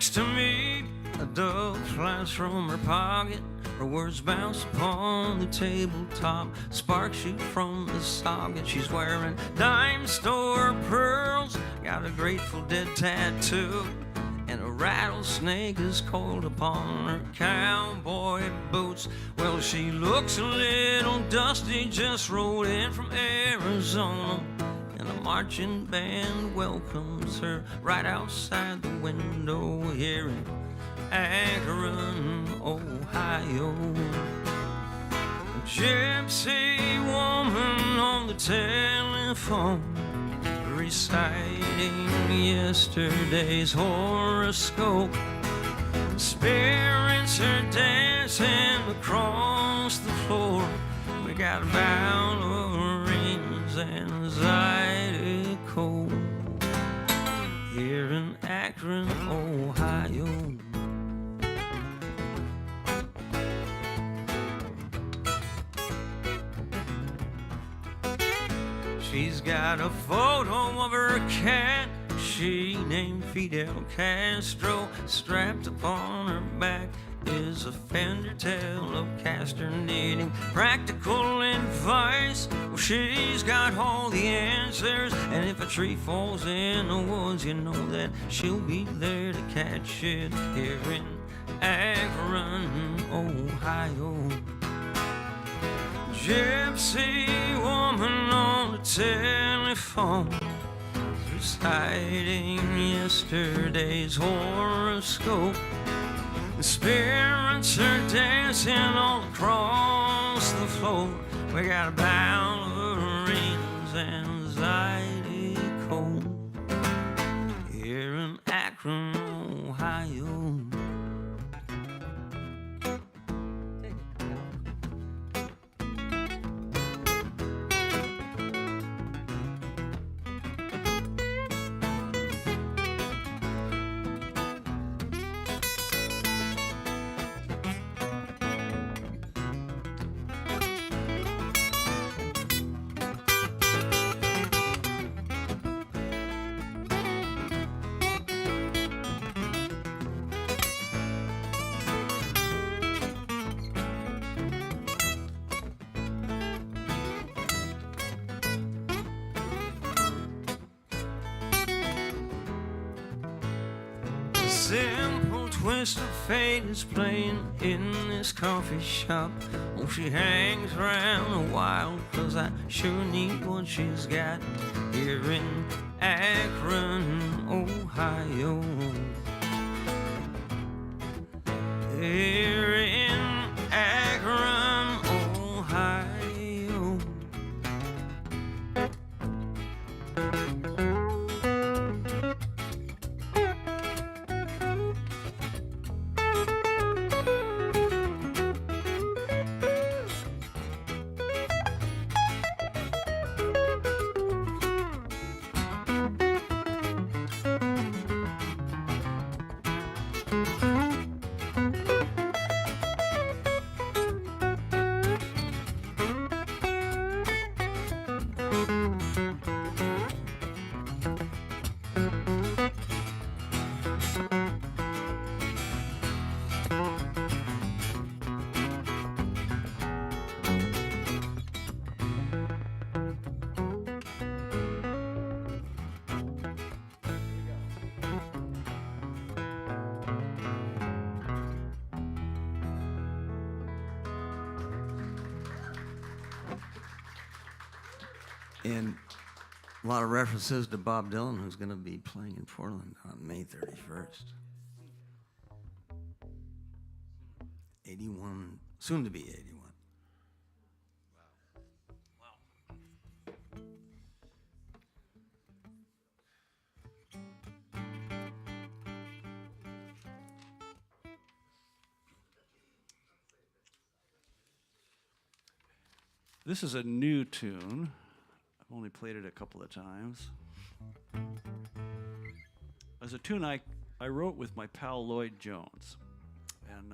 next to me. A dove flies from her pocket. Her words bounce upon the tabletop. Sparks shoot from the socket. She's wearing dime store pearls. Got a Grateful Dead tattoo. And a rattlesnake is coiled upon her cowboy boots. Well, she looks a little dusty. Just rode in from Arizona. And a marching band welcomes her right outside the window here in Akron, Ohio. A gypsy woman on the telephone, reciting yesterday's horoscope. Spirits are dancing across the floor. We got ballerines and Zydeco here in Akron, Ohio. She's got a photo of her cat she named Fidel Castro. Strapped upon her back is a fender tail of castor knitting. Practical advice, well, she's got all the answers. And if a tree falls in the woods, you know that she'll be there to catch it here in Akron, Ohio. Gypsy woman on the telephone, reciting yesterday's horoscope. The spirits are dancing all across the floor. We got ballerines and Zydeco here in Akron, Ohio. Simple twist of fate is playing in this coffee shop. Oh, she hangs around a while, 'cause I sure need what she's got here in Akron, Ohio. Here in Akron, Ohio. And a lot of references to Bob Dylan, who's going to be playing in Portland on May 31st. 81, soon to be 81. This is a new tune. I've only played it a couple of times. As a tune I wrote with my pal Lloyd Jones. And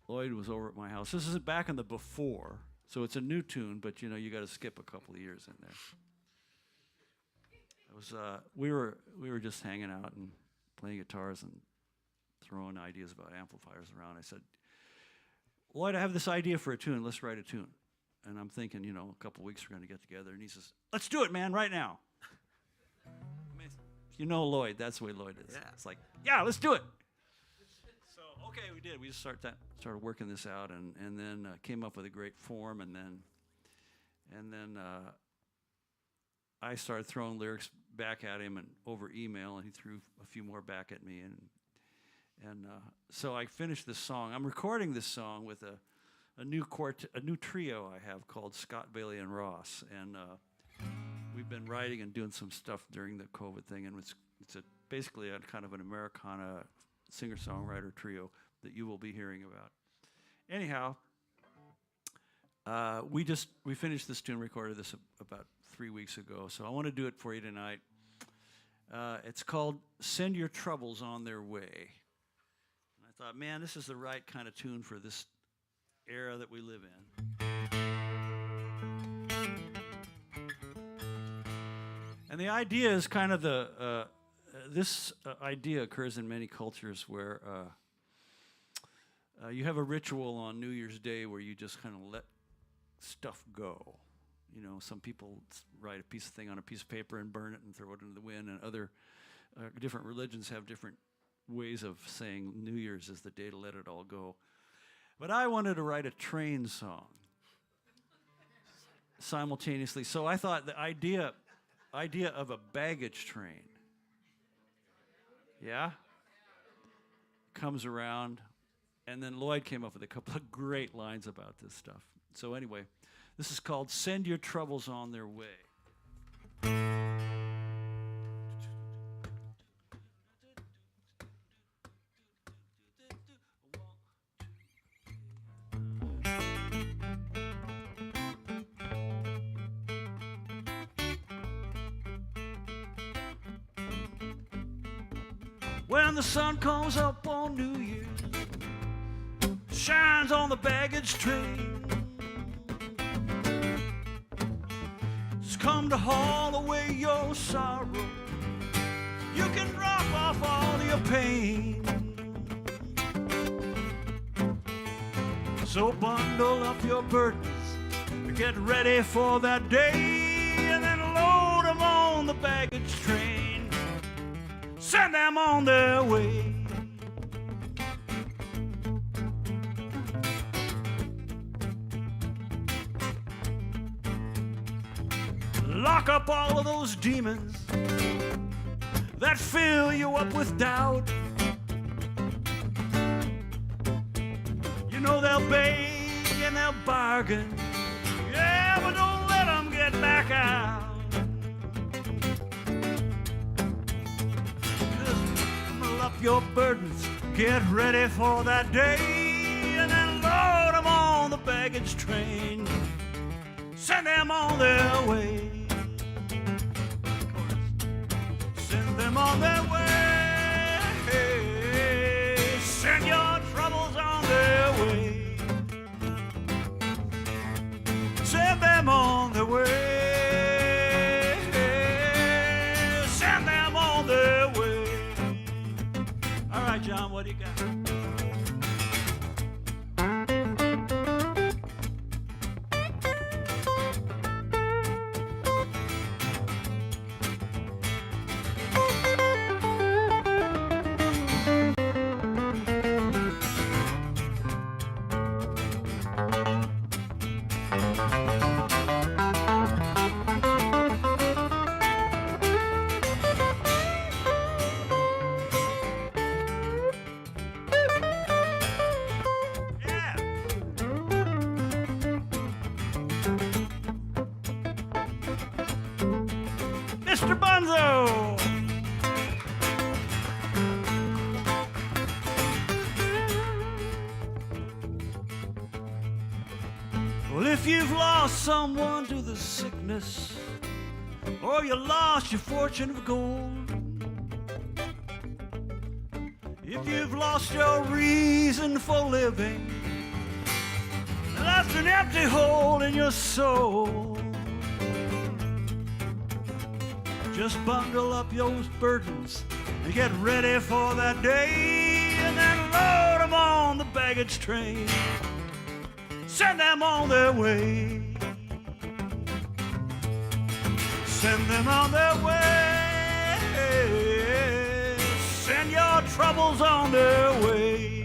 Lloyd was over at my house. This is back in the before, so it's a new tune, but you know, you got to skip a couple of years in there. It was we were just hanging out and playing guitars and throwing ideas about amplifiers around. I said, Lloyd, I have this idea for a tune. Let's write a tune. And I'm thinking, you know, a couple weeks we're going to get together. And he says, let's do it, man, right now. I mean, you know Lloyd. That's the way Lloyd is. Yeah. It's like, yeah, let's do it. So, okay, we did. We just started working this out and then came up with a great form. And then I started throwing lyrics back at him and over email, and he threw a few more back at me. And so I finished this song. I'm recording this song with a new trio I have called Scott, Bailey, and Ross, and we've been writing and doing some stuff during the COVID thing, and it's basically a kind of an Americana singer-songwriter trio that you will be hearing about. Anyhow, we finished this tune, recorded this about 3 weeks ago, so I want to do it for you tonight. It's called "Send Your Troubles on Their Way." And I thought, man, this is the right kind of tune for this era that we live in. And the idea is kind of this idea occurs in many cultures where you have a ritual on New Year's Day where you just kind of let stuff go. You know, some people write a piece of thing on a piece of paper and burn it and throw it into the wind, and other different religions have different ways of saying New Year's is the day to let it all go. But I wanted to write a train song simultaneously. So I thought the idea of a baggage train, yeah, comes around. And then Lloyd came up with a couple of great lines about this stuff. So anyway, this is called "Send Your Troubles on Their Way." When the sun comes up on New Year's, shines on the baggage train, it's come to haul away your sorrow. You can drop off all your pain. So bundle up your burdens, get ready for that day, and then load them on the baggage train. Send them on their way. Lock up all of those demons that fill you up with doubt. You know they'll beg and they'll bargain, yeah, but don't let them get back out. Up your burdens, get ready for that day, and then load them on the baggage train. Send them on their way. Send them on their way. Send your troubles on their way. Send them on their way. Send them on their way. All right, John, what do you got? Mr. Bunzow! Well, if you've lost someone to the sickness, or you lost your fortune of gold, if you've lost your reason for living, left an empty hole in your soul, just bundle up those burdens, and get ready for that day, and then load them on the baggage train, send them on their way. Send them on their way. Send your troubles on their way.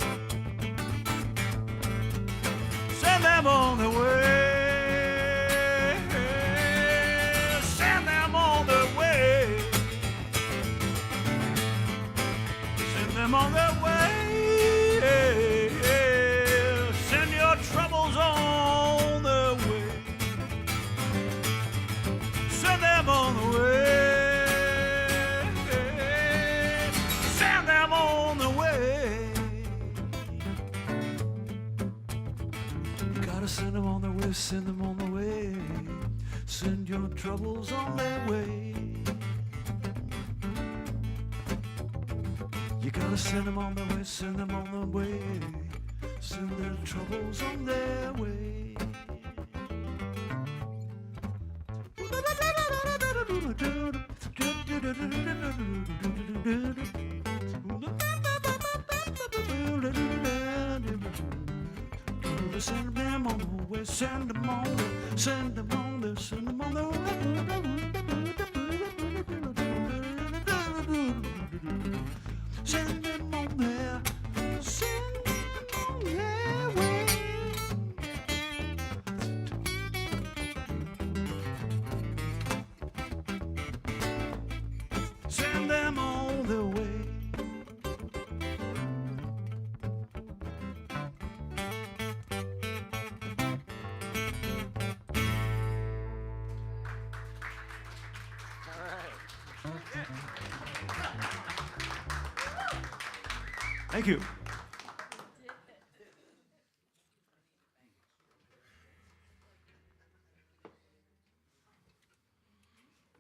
Send them on their way. Send them on their way. Send them on their way. Send your troubles on their way. Send them on the way. Send them on the way. You gotta send them on their way, send them on the way. Send your troubles on their way. You gotta send them on their way, send them on the way. Send their troubles on their way. Send them on the way, send them on the, send them on the, send them on the way. Send them on there, send them on their way. Send them on their way. Thank you.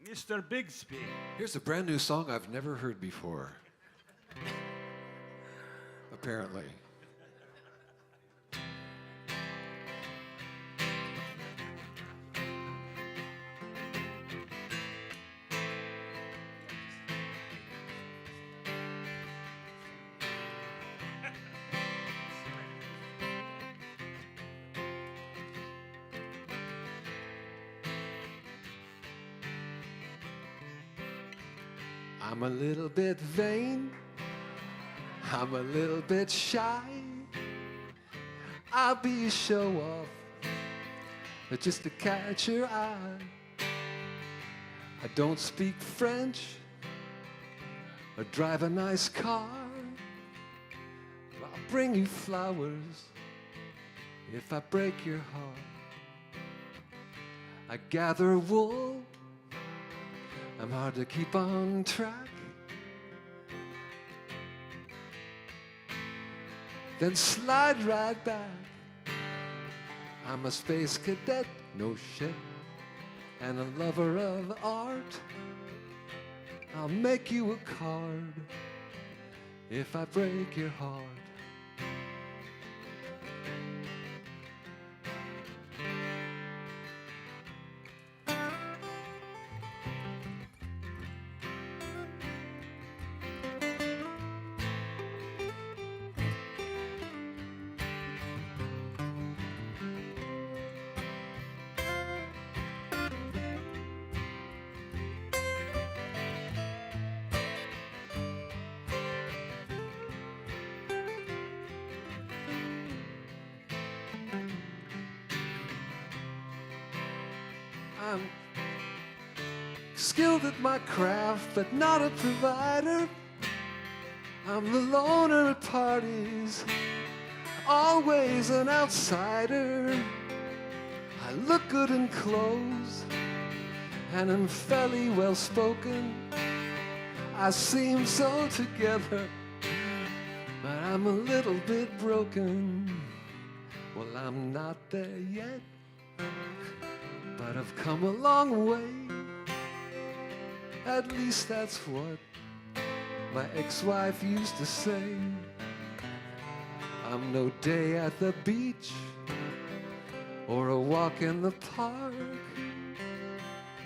Mr. Bixby. Here's a brand new song I've never heard before. Apparently. I'm a little bit vain, I'm a little bit shy. I'll be a show-off, but just to catch your eye. I don't speak French or drive a nice car, but I'll bring you flowers if I break your heart. I gather wool, I'm hard to keep on track. Then slide right back. I'm a space cadet, no shit, and a lover of art. I'll make you a card if I break your heart. I'm skilled at my craft, but not a provider. I'm the loner at parties, always an outsider. I look good in clothes, and I'm fairly well spoken. I seem so together, but I'm a little bit broken. Well, I'm not there yet, but I've come a long way. At least that's what my ex-wife used to say. I'm no day at the beach or a walk in the park.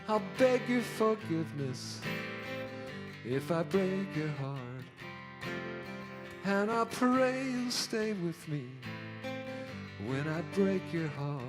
I'll beg your forgiveness if I break your heart. And I pray you'll stay with me when I break your heart.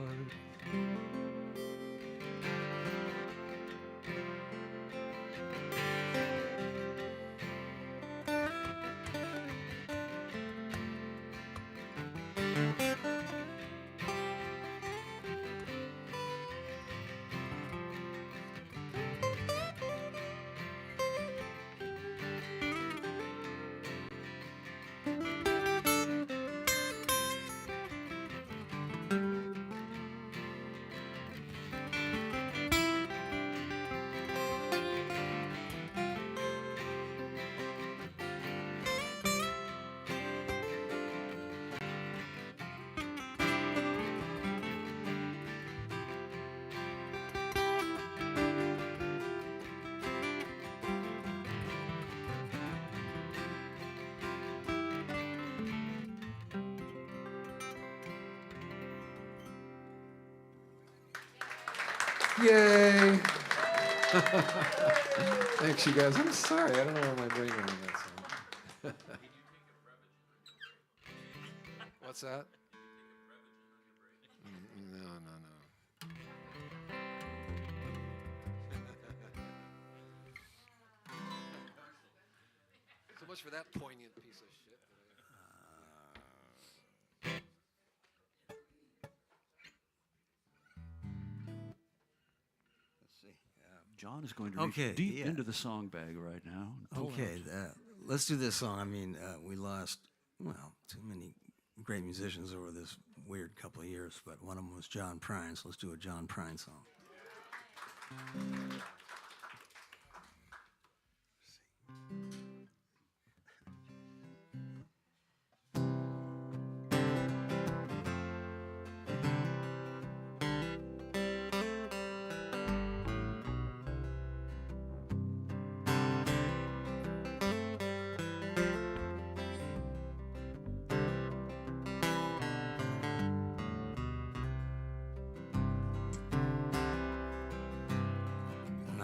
Yay! Thanks, you guys. I'm sorry. I don't know why my brain went on that song. What's that? No. So much for that poignant piece of shit. John is going to reach deep into the song bag right now. Okay, let's do this song. I mean, we lost, well, too many great musicians over this weird couple of years, but one of them was John Prine, so let's do a John Prine song.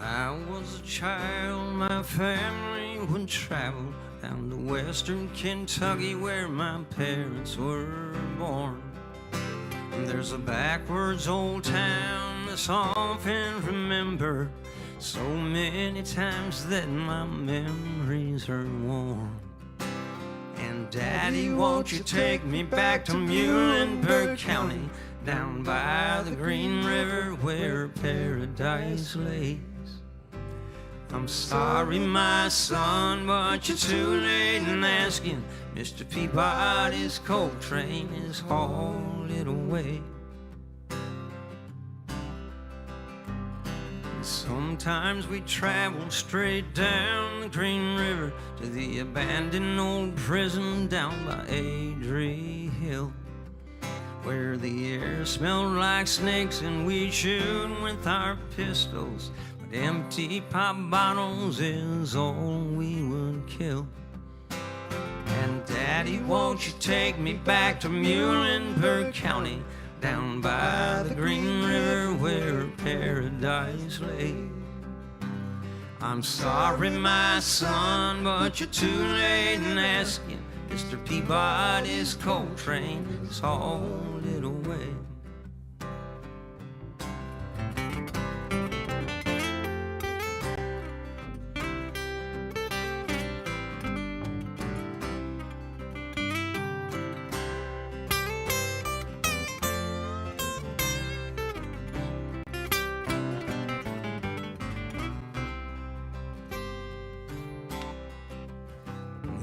I was a child, my family would travel down to western Kentucky where my parents were born. And there's a backwards old town that's often remembered so many times that my memories are worn. And Daddy, won't you take me back to Muhlenberg County, down by the Green River where paradise lays. I'm sorry, my son, but you're too late in asking. Mr. Peabody's coal train is hauled it away. Sometimes we travel straight down the Green River to the abandoned old prison down by Adrie Hill, where the air smelled like snakes and we shoot with our pistols. Empty pop bottles is all we would kill. And Daddy, won't you take me back to Muhlenberg County, down by the Green River where paradise lay. I'm sorry, my son, but you're too late in asking. Mr. Peabody's coal train is hauled it away.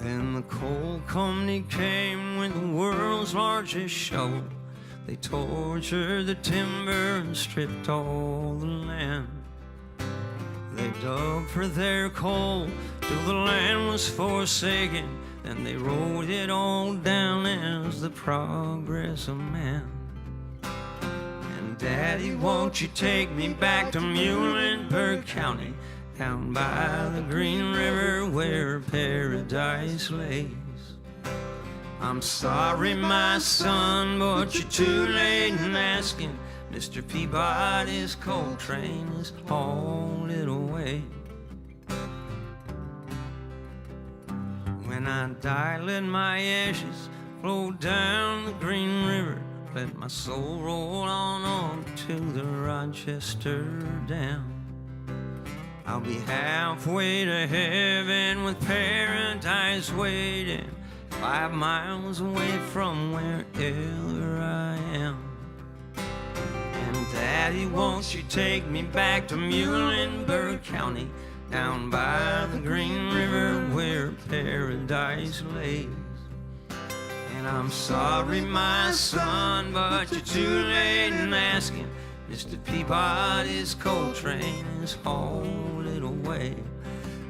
Then the coal company came with the world's largest shovel. They tortured the timber and stripped all the land. They dug for their coal till the land was forsaken. Then they wrote it all down as the progress of man. And Daddy, won't you take me back to Muhlenberg County, down by the Green River where paradise lays. I'm sorry, my son, but you're too late in asking. Mr. Peabody's coal train is hauled it away. When I die, let my ashes flow down the Green River. Let my soul roll on to the Rochester Dam. I'll be halfway to heaven with paradise waiting, 5 miles away from wherever I am. And Daddy, won't you take me back to Muhlenberg County, down by the Green River where paradise lays? And I'm sorry, my son, but you're too late in asking. Mr. Peabody's coal train is hauled it away.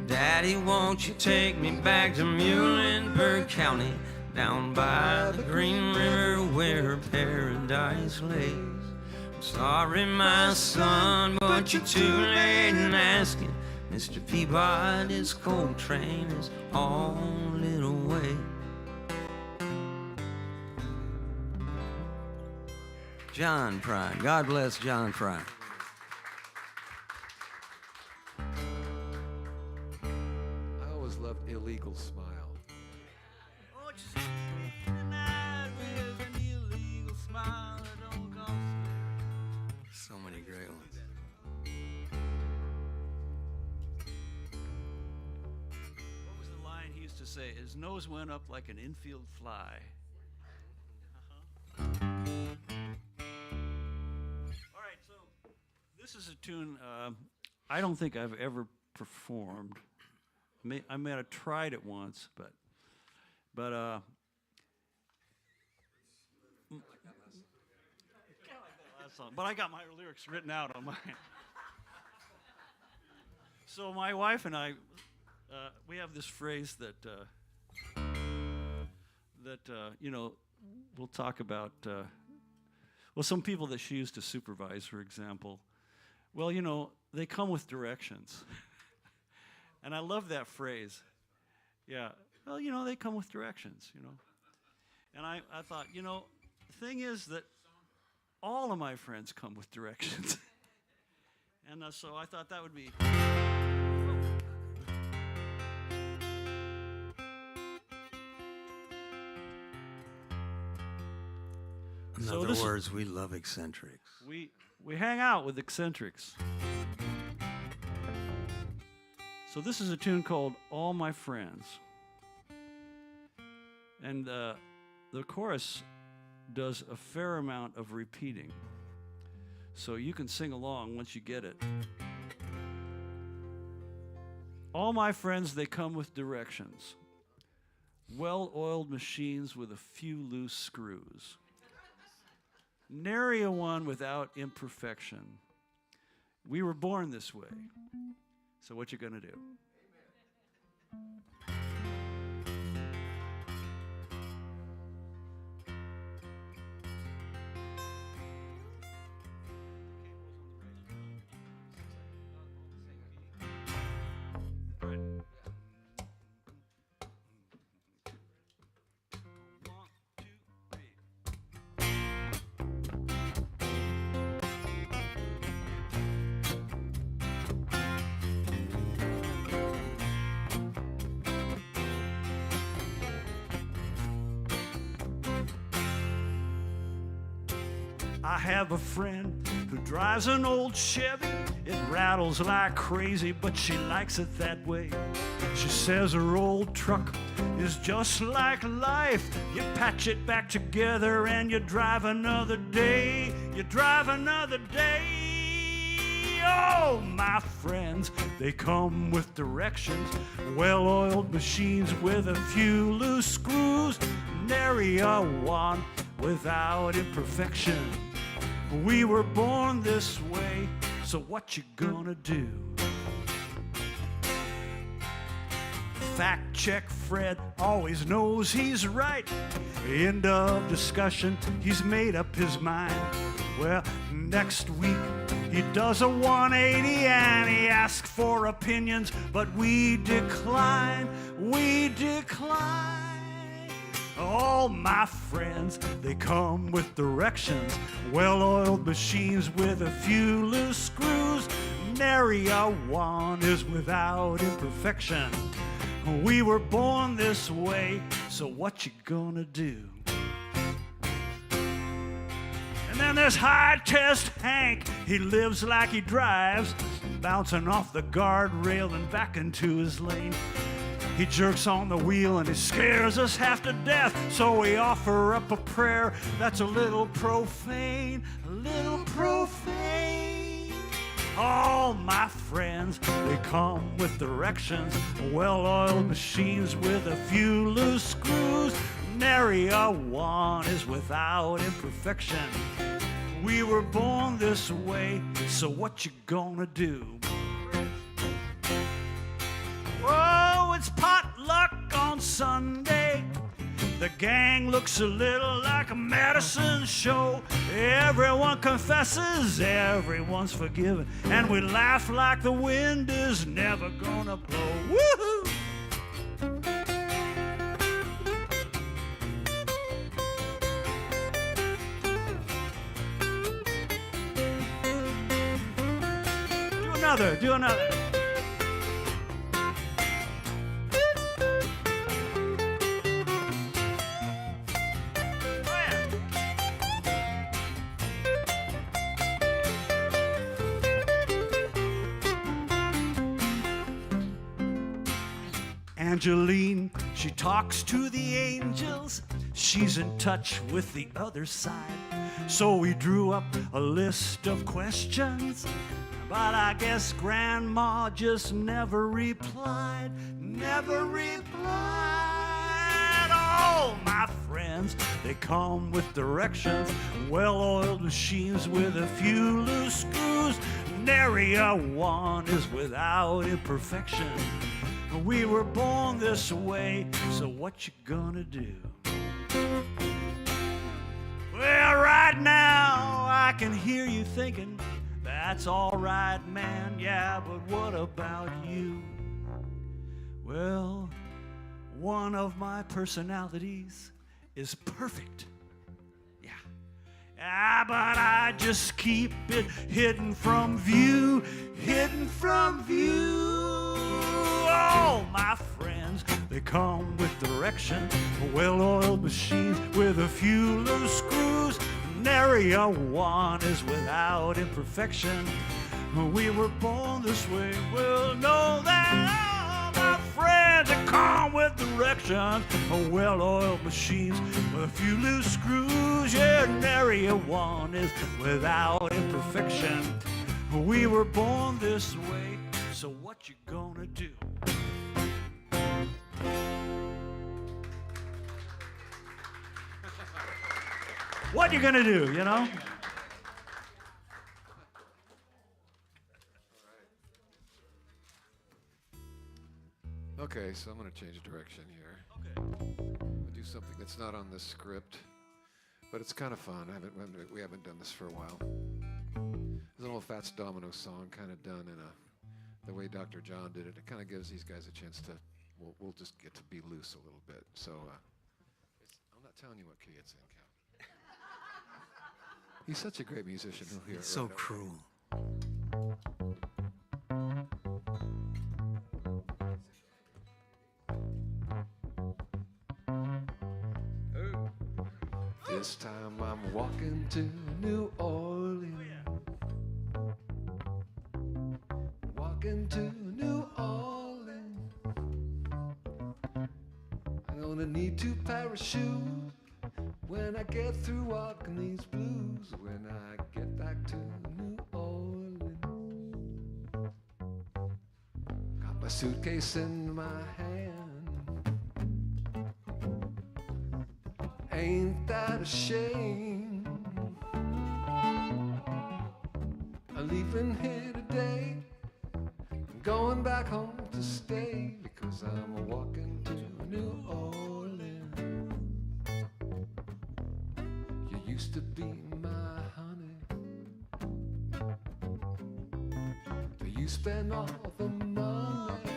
Daddy, won't you take me back to Muhlenberg County, down by the Green River where paradise lays? I'm sorry, my son, but you're too late in asking. Mr. Peabody's coal train is hauled it away. John Prine. God bless John Prine. I always loved Illegal Smile. Oh, just hit me tonight with an illegal smile that don't cost me. So many great ones. What was the line he used to say? His nose went up like an infield fly. All right, so this is a tune I don't think I've ever performed. I may have tried it once, but but I got my lyrics written out on mine. So my wife and I, we have this phrase that you know, we'll talk about. Well, some people that she used to supervise, for example, well, you know, they come with directions. And I love that phrase. Yeah, well, you know, they come with directions, you know. And I thought, you know, the thing is that all of my friends come with directions. And so I thought that would be... In other words, we love eccentrics. We hang out with eccentrics. So this is a tune called All My Friends. And the chorus does a fair amount of repeating. So you can sing along once you get it. All my friends, they come with directions. Well-oiled machines with a few loose screws. Nary a one without imperfection. We were born this way. So what you gonna do? I have a friend who drives an old Chevy. It rattles like crazy, but she likes it that way. She says her old truck is just like life. You patch it back together and you drive another day. You drive another day. Oh, my friends, they come with directions. Well-oiled machines with a few loose screws. Nary a one without imperfection. We were born this way, so what you gonna do? Fact check Fred always knows he's right. End of discussion, he's made up his mind. Well, next week he does a 180 and he asks for opinions, but we decline, we decline. All my friends, they come with directions. Well-oiled machines with a few loose screws. Nary a one is without imperfection. We were born this way, so what you gonna do? And then there's High Test Hank. He lives like he drives, bouncing off the guardrail and back into his lane. He jerks on the wheel and he scares us half to death. So we offer up a prayer that's a little profane, a little profane. All my friends, they come with directions, well-oiled machines with a few loose screws. Nary a one is without imperfection. We were born this way, so what you gonna do? Oh, it's potluck on Sunday. The gang looks a little like a medicine show. Everyone confesses, everyone's forgiven, and we laugh like the wind is never gonna blow. Woohoo! Do another. Angeline, she talks to the angels. She's in touch with the other side. So we drew up a list of questions, but I guess Grandma just never replied. Never replied. All my friends, they come with directions, well-oiled machines with a few loose screws. Nary a one is without imperfection. We were born this way, so what you gonna do? Well, right now I can hear you thinking, that's all right, man, yeah, but what about you? Well, one of my personalities is perfect. Yeah, but I just keep it hidden from view, hidden from view. All my friends, they come with direction, well-oiled machines with a few loose screws. Nary a one is without imperfection. We were born this way, well, know that all my friends, they come with direction, well-oiled machines with a few loose screws. Yeah, nary a one is without imperfection. We were born this way, so what you gonna do? What you gonna do, you know? Okay, so I'm going to change direction here. Okay. I'll do something that's not on this script, but it's kind of fun. We haven't done this for a while. It's an old Fats Domino song, kind of done in the way Dr. John did it. It kind of gives these guys a chance to, we'll just get to be loose a little bit. So I'm not telling you what key it's in, Cal. He's such a great musician. He'll hear It's it so right away. cruel. This time I'm walking to New Orleans. Walking to New Orleans. I'm gonna need to parachute when I get through walking these blues. When I get back to New Orleans. Got my suitcase in my hand. Ain't that a shame? I'm leaving here today. I'm going back home to stay because I'm walking to New Orleans. You used to be my honey, but you spend all the money.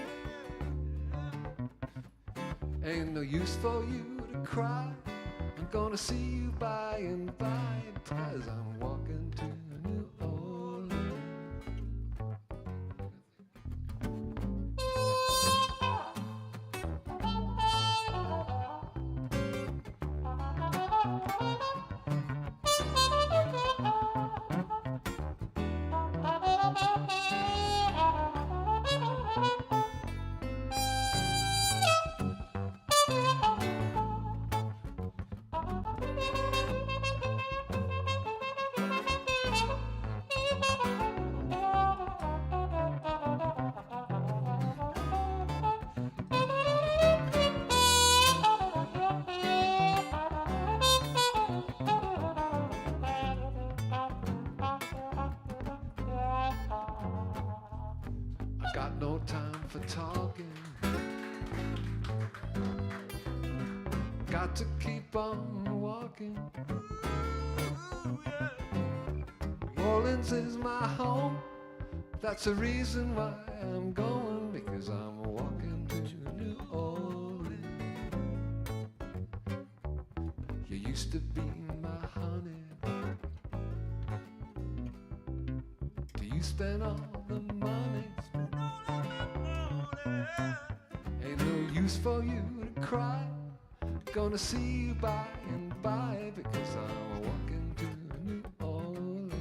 Ain't no use for you to cry. I'm gonna see you by and by, cause I'm walking to New Orleans. Got no time for talking. Got to keep on walking. New Orleans is my home. That's the reason why I'm going, because I'm walking to New Orleans. You used to be my honey. Do you spend all the money? Ain't no use for you to cry. Gonna see you by and by, because I'm walking to New Orleans.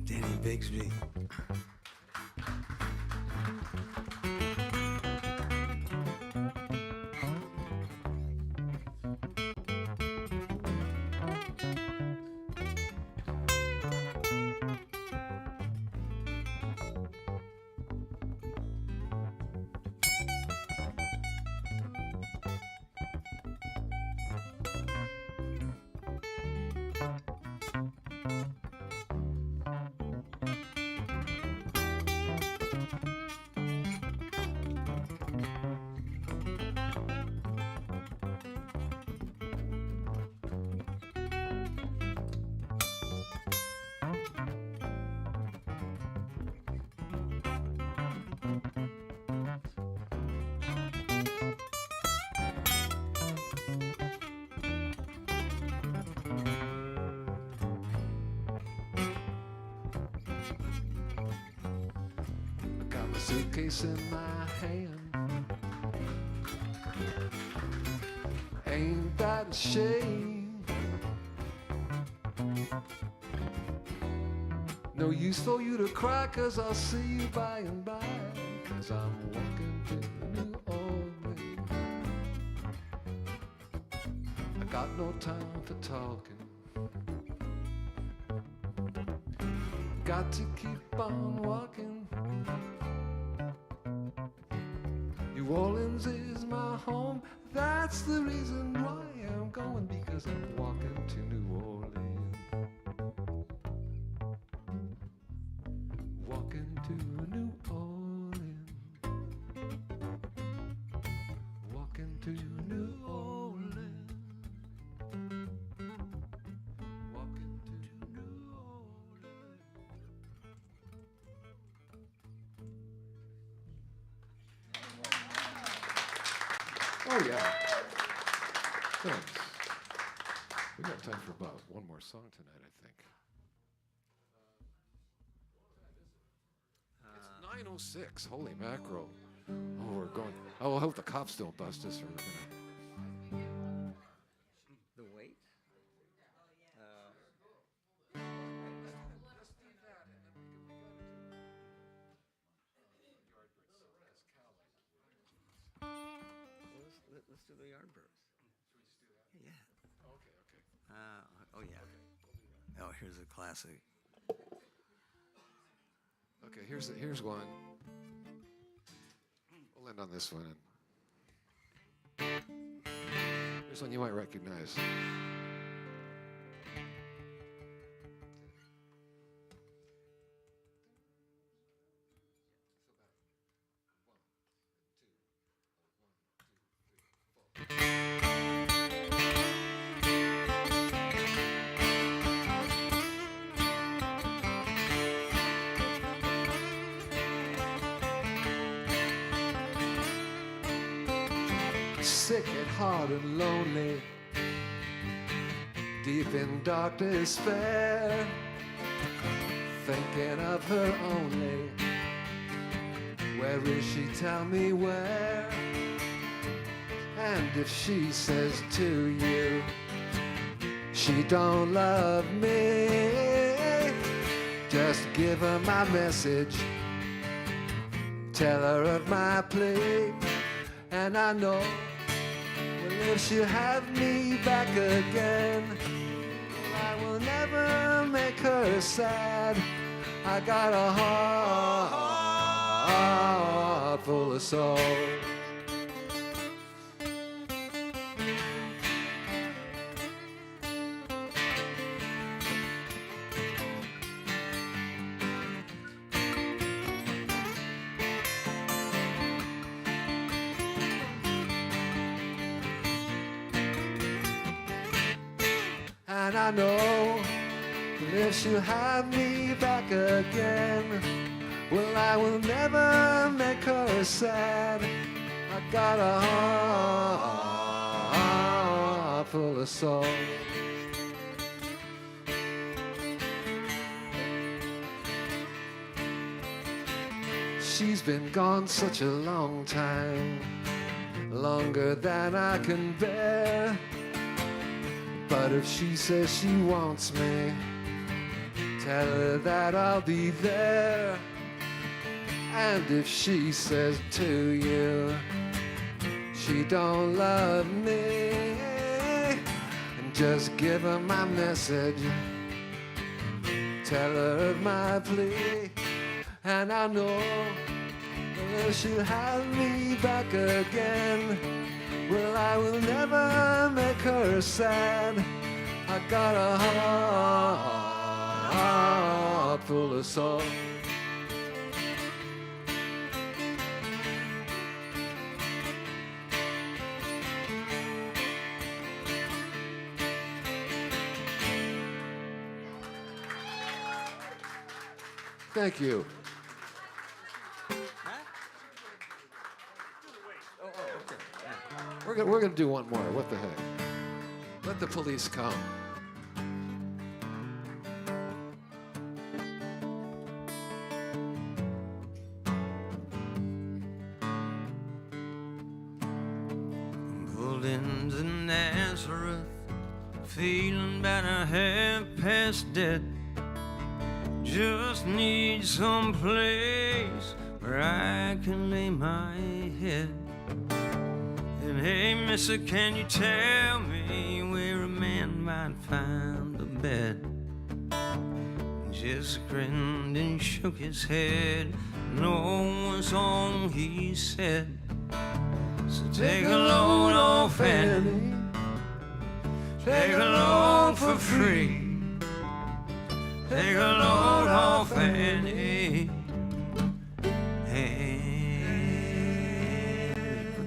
Denny Bixby. Got my suitcase in my hand. Ain't that a shame? No use for you to cry, 'cause I'll see you by and by, 'cause I'm walking to New Orleans. I got no time for talking. Got to keep on walking. New Orleans is my home. That's the reason why I'm going, because I'm walking to New Orleans. Walking to New Orleans. Walking to New Orleans. Walking to New Orleans. Oh yeah. Thanks. We got time for about one more song tonight, I think. It's 9:06. Holy mackerel! Oh, we're going. Oh, I hope the cops don't bust us, or we're gonna. The wait? Let's do the Yardbirds. Yeah. Oh, yeah. Oh, here's a classic. Okay, here's one. We'll end on this one. Here's one you might recognize. Sick at heart and lonely, deep in dark despair, thinking of her only. Where is she? Tell me where. And if she says to you she don't love me, just give her my message, tell her of my plea. And I know, well, if she'll have me back again, I will never make her sad. I got a heart full of soul. And I know that if she'll have me back again, well, I will never make her sad. I got a heart full of soul. She's been gone such a long time, longer than I can bear. But if she says she wants me, tell her that I'll be there. And if she says to you she don't love me, and just give her my message, tell her of my plea. And I know that she'll have me back again, well, I will never make her sad. I got a heart full of soul. Thank you. We're gonna do one more. What the heck? Let the police come. Pulled into Nazareth, feeling about 1:30. Just need some place where I can lay my head. And hey, mister, can you tell me where a man might find a bed? Just grinned and shook his head. No one's all he said. So take a load off Annie, take a load for free. Take a load off Annie. Hey,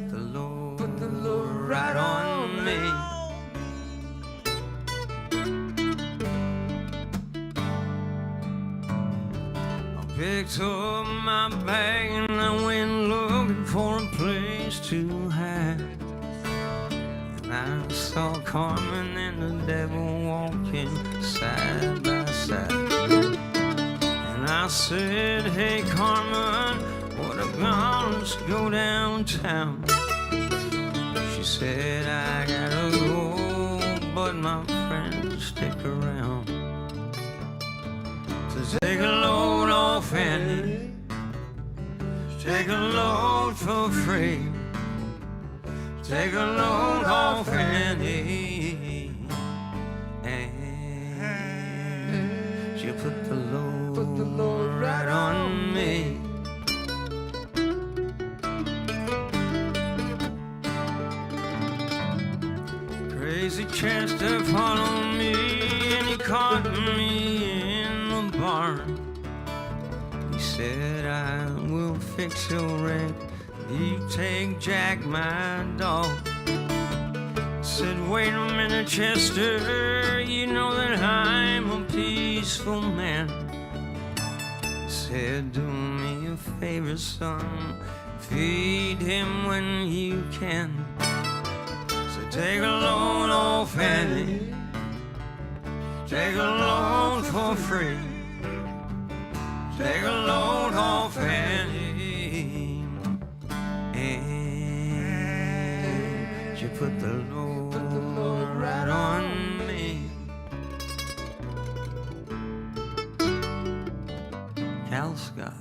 put the load right on me. I picked up my bag and I went looking for a place to hide. And I saw Carmen and the devil said, hey Carmen, what about let's go downtown? She said, I gotta go, but my friends stick around. So take a load off Annie, take a load for free. Take a load off Annie, and she put the load right on me. Crazy Chester followed me and he caught me in the barn. He said, I will fix your wreck, you take Jack, my dog. Said, wait a minute, Chester, you know that I'm a peaceful man. Said, do me a favor, son, feed him when you can. So take a load off Annie, take a load for free. Take a load off Annie, and she put the load right on me. Cal Scott.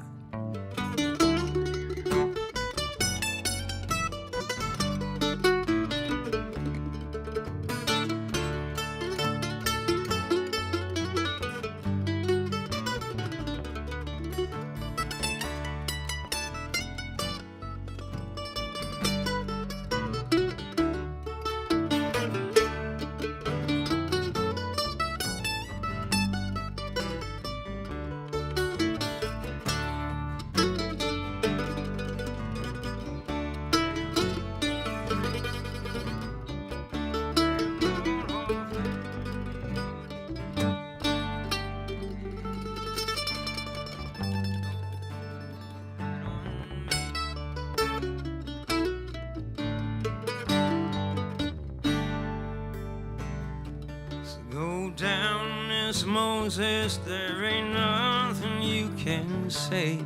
Moses, there ain't nothing you can say,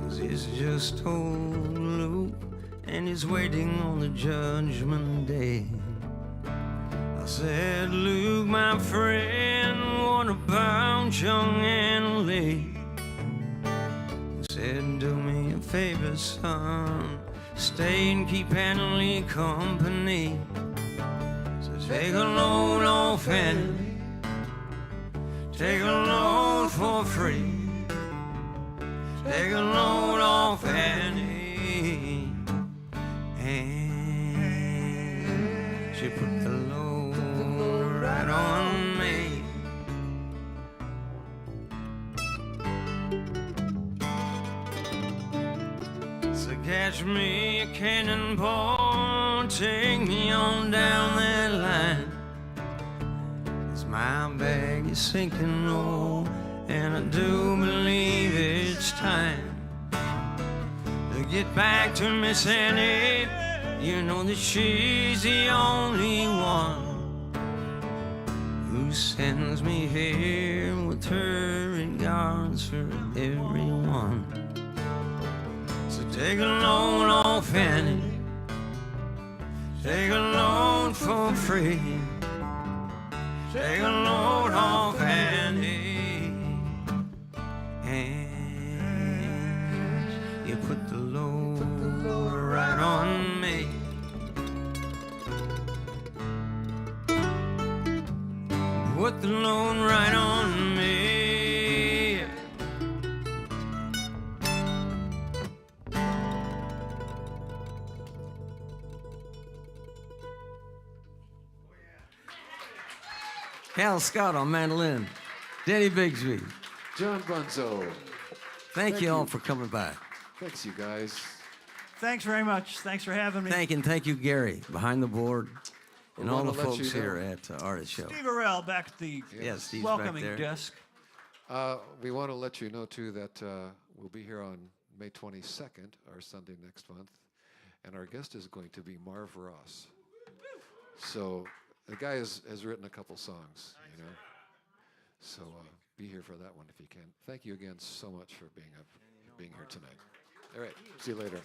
'cause it's just old Luke and he's waiting on the judgment day. I said, Luke, my friend, what about young Annalie? He said, do me a favor, son, stay and keep Annalie company. So take a load off Annalie, take a load for free. Take a load off Annie, and she put the load right on me. So catch me a cannonball, take me on down that line. My bag is sinking low, and I do believe it's time to get back to Miss Annie. You know that she's the only one who sends me here with her regards for everyone. So take a load off Annie, take a load for free. Take a load off Annie, and you put the load right on me. Put the load right on me. Cal Scott on mandolin, Denny Bixby. John Bunzow. Thank you all for coming by. Thanks, you guys. Thanks very much. Thanks for having me. Thank you, Gary, behind the board, and all the wanna let folks you know. here at Artist Show. Steve Arell back at the Yes, Steve's welcoming back there. desk. We want to let you know, too, that we'll be here on May 22nd, our Sunday next month, and our guest is going to be Marv Ross. So the guy has written a couple songs, you know. So be here for that one if you can. Thank you again so much for being here tonight. All right, see you later.